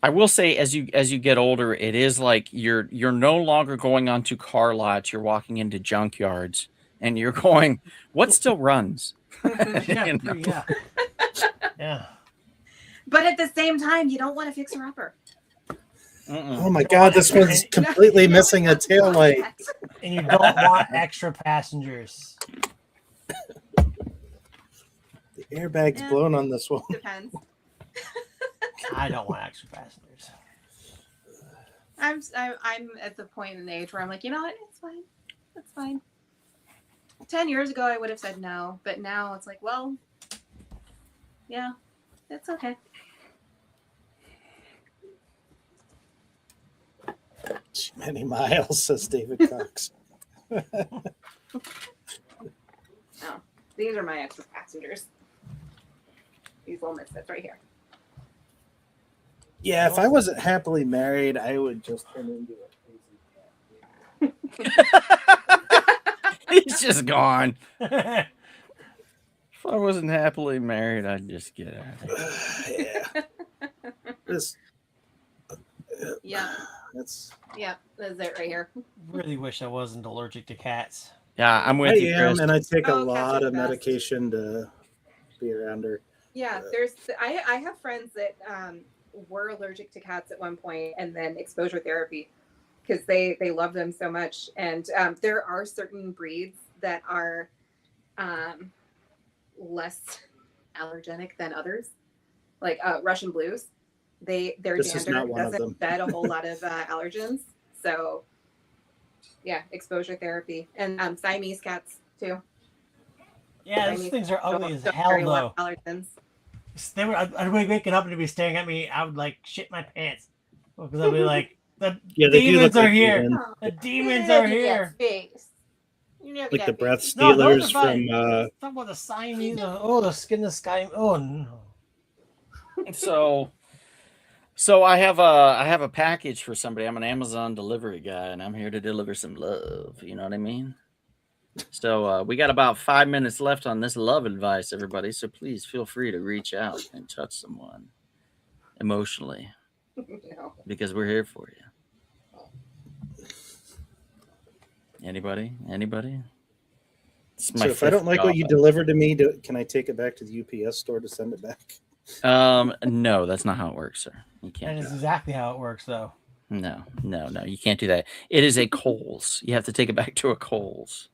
I will say, as you get older, it is like you're no longer going onto car lots. You're walking into junkyards, and you're going, what still runs? Yeah. But at the same time, you don't want to fix her upper. Oh my God, this one's completely missing a taillight. And you don't want extra passengers. The airbag's blown on this one. Depends. I don't want extra passengers. I'm at the point in age where I'm like, you know what? It's fine. It's fine. 10 years ago, I would have said no, but now it's like, well, yeah, it's okay. Too many miles, says David Cox. No, these are my extra passengers. These little misfits right here. Yeah, if I wasn't happily married, I would just turn into a crazy cat. He's just gone. If I wasn't happily married, I'd just get out of here. Yeah. This. Yeah. That's. Yeah, that's it right here. Really wish I wasn't allergic to cats. Yeah, I'm with you, Chris. And I take a Oh, cats lot are the of best. medication to be around her. Yeah, I have friends that were allergic to cats at one point, and then exposure therapy because they love them so much. And there are certain breeds that are less allergenic than others, like Russian blues. Their This is not dander one of them. doesn't shed a whole lot of allergens. So yeah, exposure therapy, and Siamese cats too. Yeah, these things are ugly as hell, though. Allergens. I'd be waking up and they'd be staring at me. I would like shit my pants because I'd be like, the Yeah, they do look demons are like here. demons. The demons are here. Like the breath No, those stealers are fine. from Talk about the Siamese. Oh, the skin, the sky. Oh no. So I have a package for somebody. I'm an Amazon delivery guy, and I'm here to deliver some love. You know what I mean? So we got about 5 minutes left on this love advice, everybody. So please feel free to reach out and touch someone emotionally No. because we're here for you. Anybody? It's my So if I fifth don't like what you job. deliver to me, can I take it back to the UPS store to send it back? No, that's not how it works, sir. You That can't. is Do that. exactly how it works, though. No, you can't do that. It is a Kohl's. You have to take it back to a Kohl's.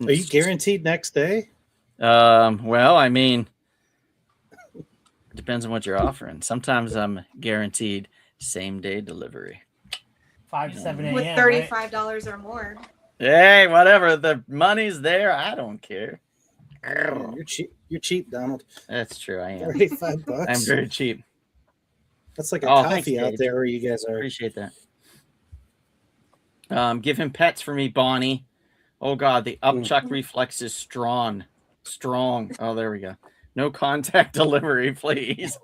Are you guaranteed next day? Well, I mean, it depends on what you're offering. Sometimes I'm guaranteed same day delivery. 5 to 7 a.m. With right? $35 or more. Hey, whatever. The money's there. I don't care. You're cheap. You're cheap, Donald. That's true. I am. $35 bucks. I'm very cheap. That's like a Oh, coffee thanks, out Dave. there where you guys are. Appreciate that. Give him pets for me, Bonnie. Oh God, the upchuck reflex is strong. Oh, there we go. No contact delivery, please.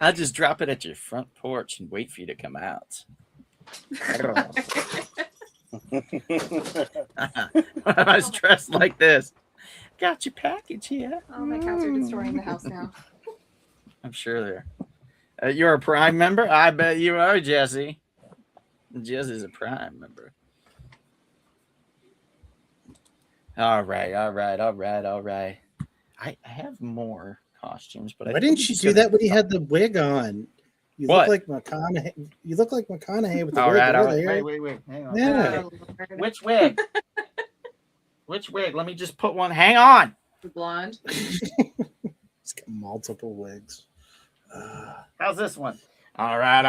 I'll just drop it at your front porch and wait for you to come out. I was dressed like this. Got your package here. Oh, my cats are destroying the house now. I'm sure they're. You're a Prime member? I bet you are, Jesse. Jesse's a Prime member. All right. I have more costumes, but Why didn't you do that when you had the wig on? You What? look like McConaughey. You look like McConaughey with the All wig right. over there. Wait. Hang on. Yeah. Oh, Lord. Which wig? Which wig? Let me just put one. Hang on. Blonde. He's got multiple wigs. How's this one? All right.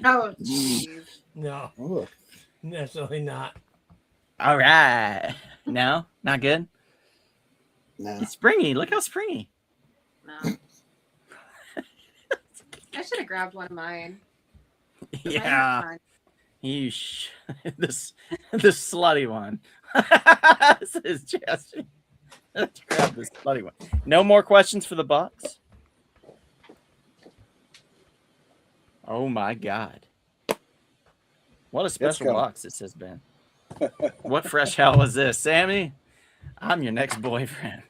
Oh, jeez. No, Oh, definitely not. All right. No, not good. nah. It's springy. Look how springy. No. I should have grabbed one of mine. Mine are Yeah. fun. This slutty one. This is Jesse. Let's grab this slutty one. No more questions for the Bucks. Oh my God. What a special go. box this has been. What fresh hell is this? Sammy, I'm your next boyfriend.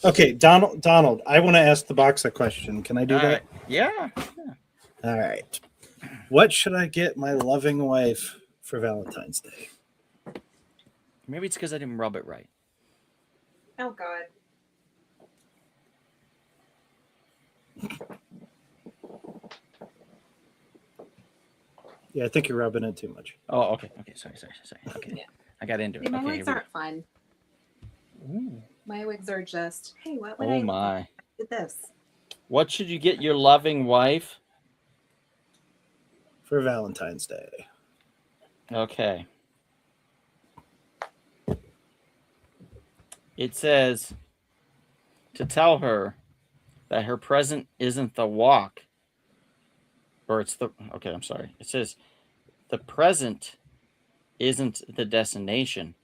Okay, Donald, I want to ask the box a question. Can I do All that? right. Yeah. All right. What should I get my loving wife for Valentine's Day? Maybe it's because I didn't rub it right. Oh, God. Yeah, I think you're rubbing it too much. Oh, okay. Sorry. Okay. Yeah. I got into See, it. my Okay, wigs here we aren't fun. go. Ooh. My wigs are just, hey, what would Oh I my. did this? What should you get your loving wife? For Valentine's Day. Okay. It says to tell her that her present isn't the walk. Or it's the. Okay, I'm sorry. It says the present isn't the destination,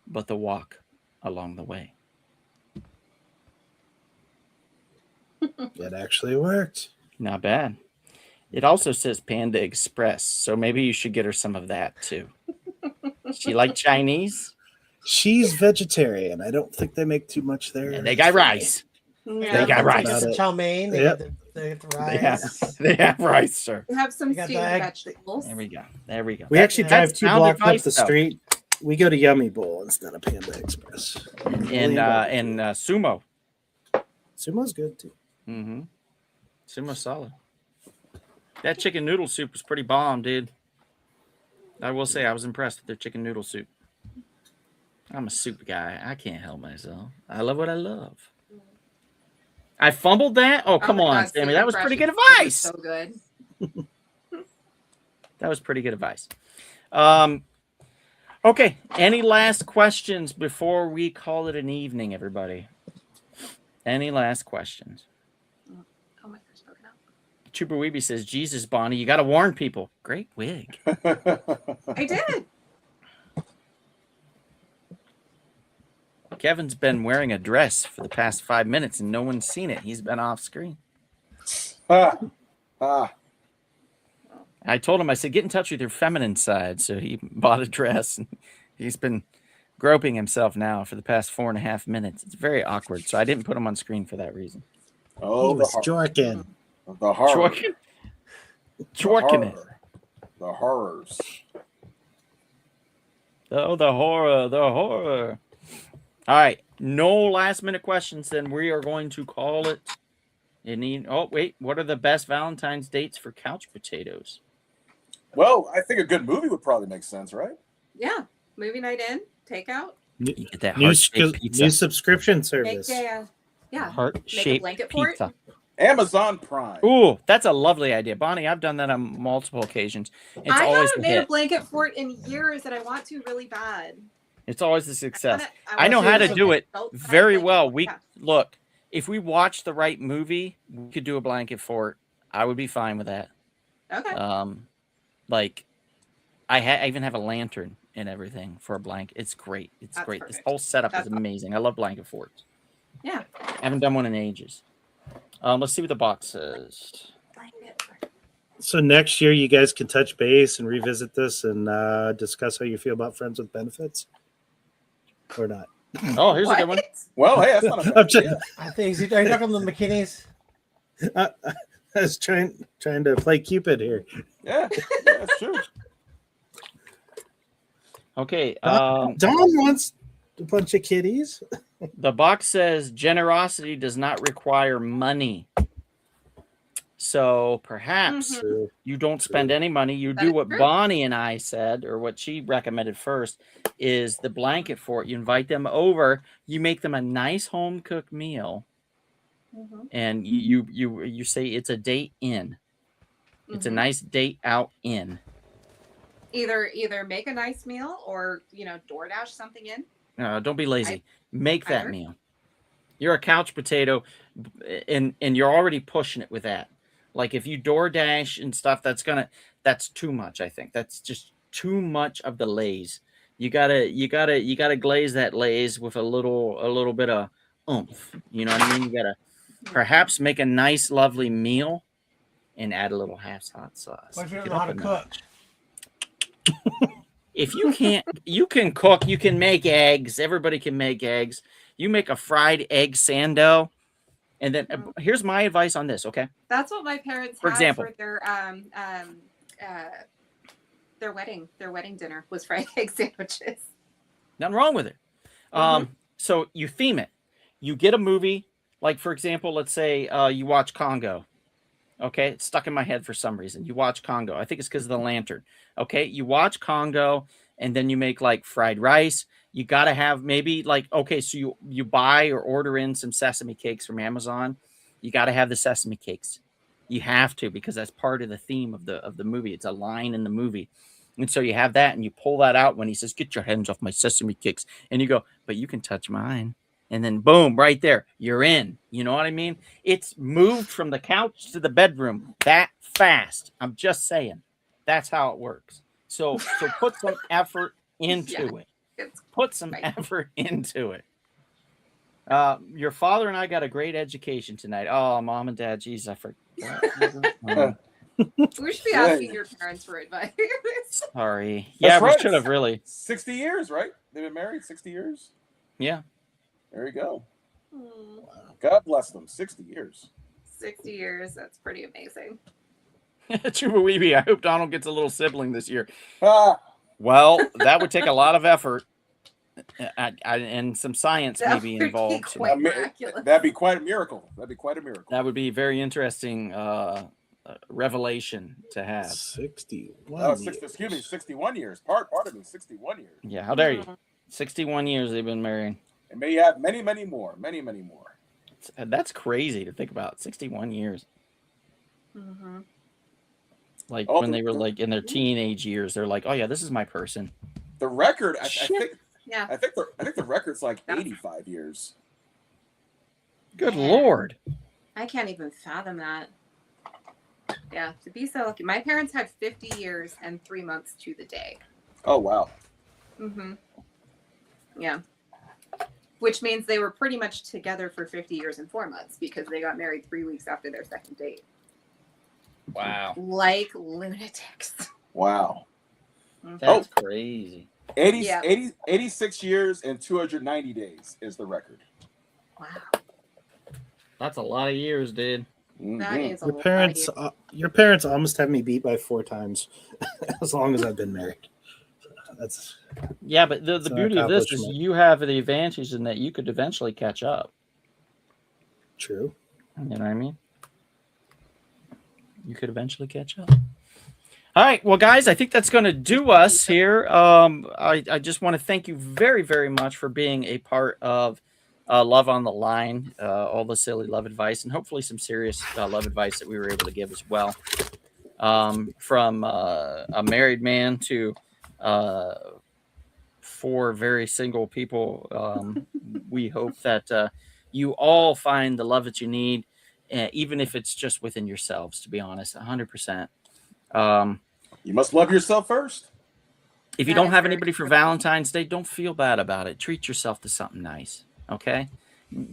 but the walk along the way. It actually worked. Not bad. It also says Panda Express, so maybe you should get her some of that too. She like Chinese? She's vegetarian. I don't think they make too much there. And they got rice. Yeah. got rice. They got the chow mein. They Yep. got the They have, rice. they have rice, sir. We have some You got stewed the egg. vegetables. There we go. We actually drive That's 2 sound blocks up advice, the though. street. We go to Yummy Bowl instead of Panda Express. In Sumo. Sumo's good too. Mm-hmm. Sumo's solid. That chicken noodle soup was pretty bomb, dude. I will say I was impressed with their chicken noodle soup. I'm a soup guy. I can't help myself. I love what I love. I fumbled that? Oh, come my on, God, Sammy. Super That was Fresh pretty good is so advice. So good. That was pretty good advice. Okay. Any last questions before we call it an evening, everybody? Any last questions? Oh my gosh, broken out. Chupa Weeby says, Jesus, Bonnie, you got to warn people. Great wig. I did. Kevin's been wearing a dress for the past 5 minutes and no one's seen it. He's been off screen. Ah. I told him, I said, get in touch with your feminine side. So he bought a dress and he's been groping himself now for the past 4.5 minutes. It's very awkward. So I didn't put him on screen for that reason. Oh, He was jorking. the horror. Jorking. Jorking it. The horrors. Oh, the horror, the horror. All right. No last minute questions. Then we are going to call it. Oh, wait. What are the best Valentine's dates for couch potatoes? Well, I think a good movie would probably make sense, right? Yeah. Movie night in, takeout. You get that New, heart-shaped pizza. new subscription Make service. a yeah. Heart-shaped blanket for it? pizza. Amazon Prime. Ooh, that's a lovely idea. Bonnie, I've done that on multiple occasions. It's I always haven't a made a hit. blanket fort in years, and I want to really bad. It's always a success. I wanna know how to make do a it felt size very blanket well. fort. We Yeah. look, if we watch the right movie, we could do a blanket fort. I would be fine with that. Okay. Like I even have a lantern and everything for a blanket. It's great. It's That's great. This perfect. whole setup That's is amazing. I love blanket forts. Yeah. I haven't done one in ages. Let's see what the box says. Blanket fort. So next year, you guys can touch base and revisit this and discuss how you feel about Friends with Benefits, or not. Oh, here's a good one. What? Well, hey, that's not a I'm bad just, idea. I think are you talking the McKinneys? I was trying to play Cupid here. Yeah, that's true. Okay. Don wants a bunch of kitties. The box says generosity does not require money. So perhaps Mhm. you don't spend any money. You That do is what true. Bonnie and I said, or what she recommended first, is the blanket fort. You invite them over. You make them a nice home cooked meal, Mhm. and you say it's a date in. It's a Mhm. nice date out in. Either make a nice meal or DoorDash something in. Don't be lazy. Make that Either. meal. You're a couch potato, and you're already pushing it with that. Like if you DoorDash and stuff, that's too much. I think that's just too much of the Lay's. You gotta glaze that Lay's with a little bit of oomph. You know what I mean? You gotta perhaps make a nice, lovely meal and add a little half hot sauce. What if you don't Get know how up to a cook? notch. If you can't, you can cook. You can make eggs. Everybody can make eggs. You make a fried egg sando, and then here's my advice on this. Okay, That's what my parents For had example. for their wedding dinner was fried egg sandwiches. nothing wrong with it. So you theme it. You get a movie, like for example, let's say you watch Congo. Okay, it's stuck in my head for some reason. You watch Congo. I think it's because of the lantern. Okay, you watch Congo, and then you make like fried rice. You got to have maybe like, okay, so you buy or order in some sesame cakes from Amazon. You got to have the sesame cakes. You have to, because that's part of the theme of the movie. It's a line in the movie. And so you have that, and you pull that out when he says, "Get your hands off my sesame cakes." And you go, "But you can touch mine." And then boom, right there, you're in. You know what I mean? It's moved from the couch to the bedroom that fast. I'm just saying. That's how it works. So put some effort into it. It's Put some right. effort into it. Your father and I got a great education tonight. Oh, mom and dad, geez, I forgot. We should be asking your parents for advice. Sorry. That's Yeah, right. we should have really. 60 years, right? They've been married 60 years. Yeah. There you go. Hmm, God bless them. 60 years. 60 years. That's pretty amazing. Chuba Weeby, I hope Donald gets a little sibling this year. Ah, Well, that would take a lot of effort. And some science may That be would be involved. too. quite miraculous. That'd be quite a miracle. That'd be quite a miracle. That would be a very interesting revelation to have. 61. Oh, excuse me, 61 years. Part of me, 61 years. Yeah, how dare you? Mhm. 61 years they've been married. And may you have many, many more. Many, many more. That's crazy to think about. 61 years. Mhm. Like Oh, when they were like in their teenage years, they're like, "Oh yeah, this is my person." The record, I Shit. think, Yeah. I think the record's like 85 years. Good Man. lord. I can't even fathom that. Yeah, to be so lucky. My parents had 50 years and 3 months to the day. Oh wow. Mm-hmm. Yeah. Which means they were pretty much together for 50 years and 4 months because they got married 3 weeks after their second date. Wow. Like lunatics. Wow. That's crazy. 86 years and 290 days is the record. Wow. That's a lot of years, dude. That Mhm. is a Your lot. parents, your parents almost have me beat by 4 times, as long as I've been married. That's Yeah, but the It's an beauty of this is accomplishment. you have the advantage in that you could eventually catch up. true. You know what I mean? You could eventually catch up. All right, well, guys, I think that's going to do us here. I just want to thank you very, very much for being a part of Love on the Line, all the silly love advice, and hopefully some serious love advice that we were able to give as well. From a married man to 4 very single people, we hope that you all find the love that you need, even if it's just within yourselves, to be honest, 100%. You must love yourself first. If you That don't is have very anybody for true. Valentine's Day, don't feel bad about it. Treat yourself to something nice. Okay.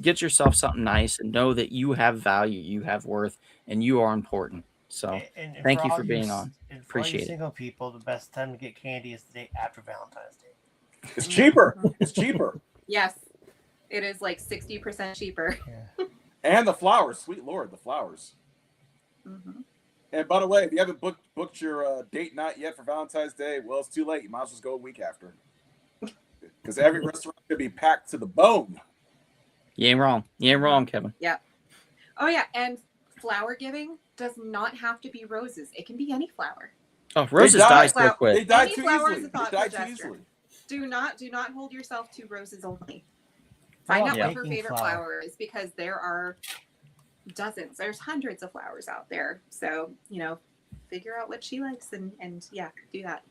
Get yourself something nice and know that you have value, you have worth, and you are important. So And thank you all for being on. And for Appreciate all it. you single people, the best time to get candy is the day after Valentine's Day. It's cheaper. It's cheaper. Yes. It is like 60% cheaper. Yeah. And the flowers. Sweet Lord, the flowers. Mm-hmm. And by the way, if you haven't booked your date night yet for Valentine's Day, well, it's too late. You might as well go a week after. Because every restaurant could be packed to the bone. You ain't wrong. You ain't wrong, Kevin. Oh, yeah. And flower giving does not have to be roses. It can be any flower. Oh, roses die. die so Wow. They quick. die Any too flower is easily. a thoughtful They die too gesture. easily. Do not hold yourself to roses only. How Find about out what her baking favorite flour? flower is because there are dozens. There's hundreds of flowers out there. So, figure out what she likes and yeah, do that.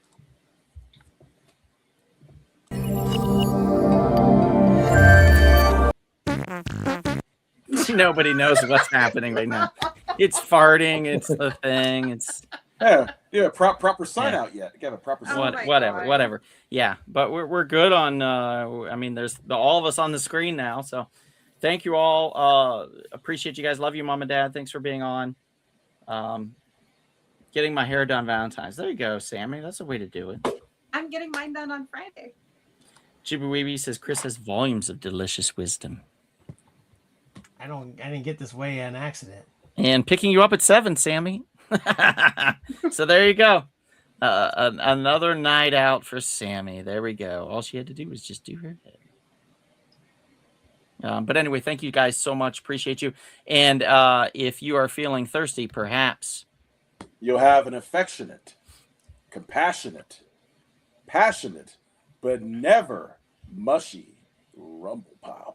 Nobody knows what's happening right now. It's farting. It's the thing. It's Yeah, proper sign out yet. You have a proper sign Oh out. my whatever, God. whatever. Yeah, but we're good on. I mean, there's all of us on the screen now. So, thank you all. Appreciate you guys. Love you, Mom and Dad. Thanks for being on. Getting my hair done Valentine's. There you go, Sammy. That's the way to do it. I'm getting mine done on Friday. Chibi Weeby says Chris has volumes of delicious wisdom. I didn't get this way on accident. And picking you up at 7, Sammy. So there you go. Another night out for Sammy. There we go. All she had to do was just do her head. But anyway, thank you guys so much. Appreciate you. And if you are feeling thirsty, perhaps You'll have an affectionate, compassionate, passionate, but never mushy rumble pile.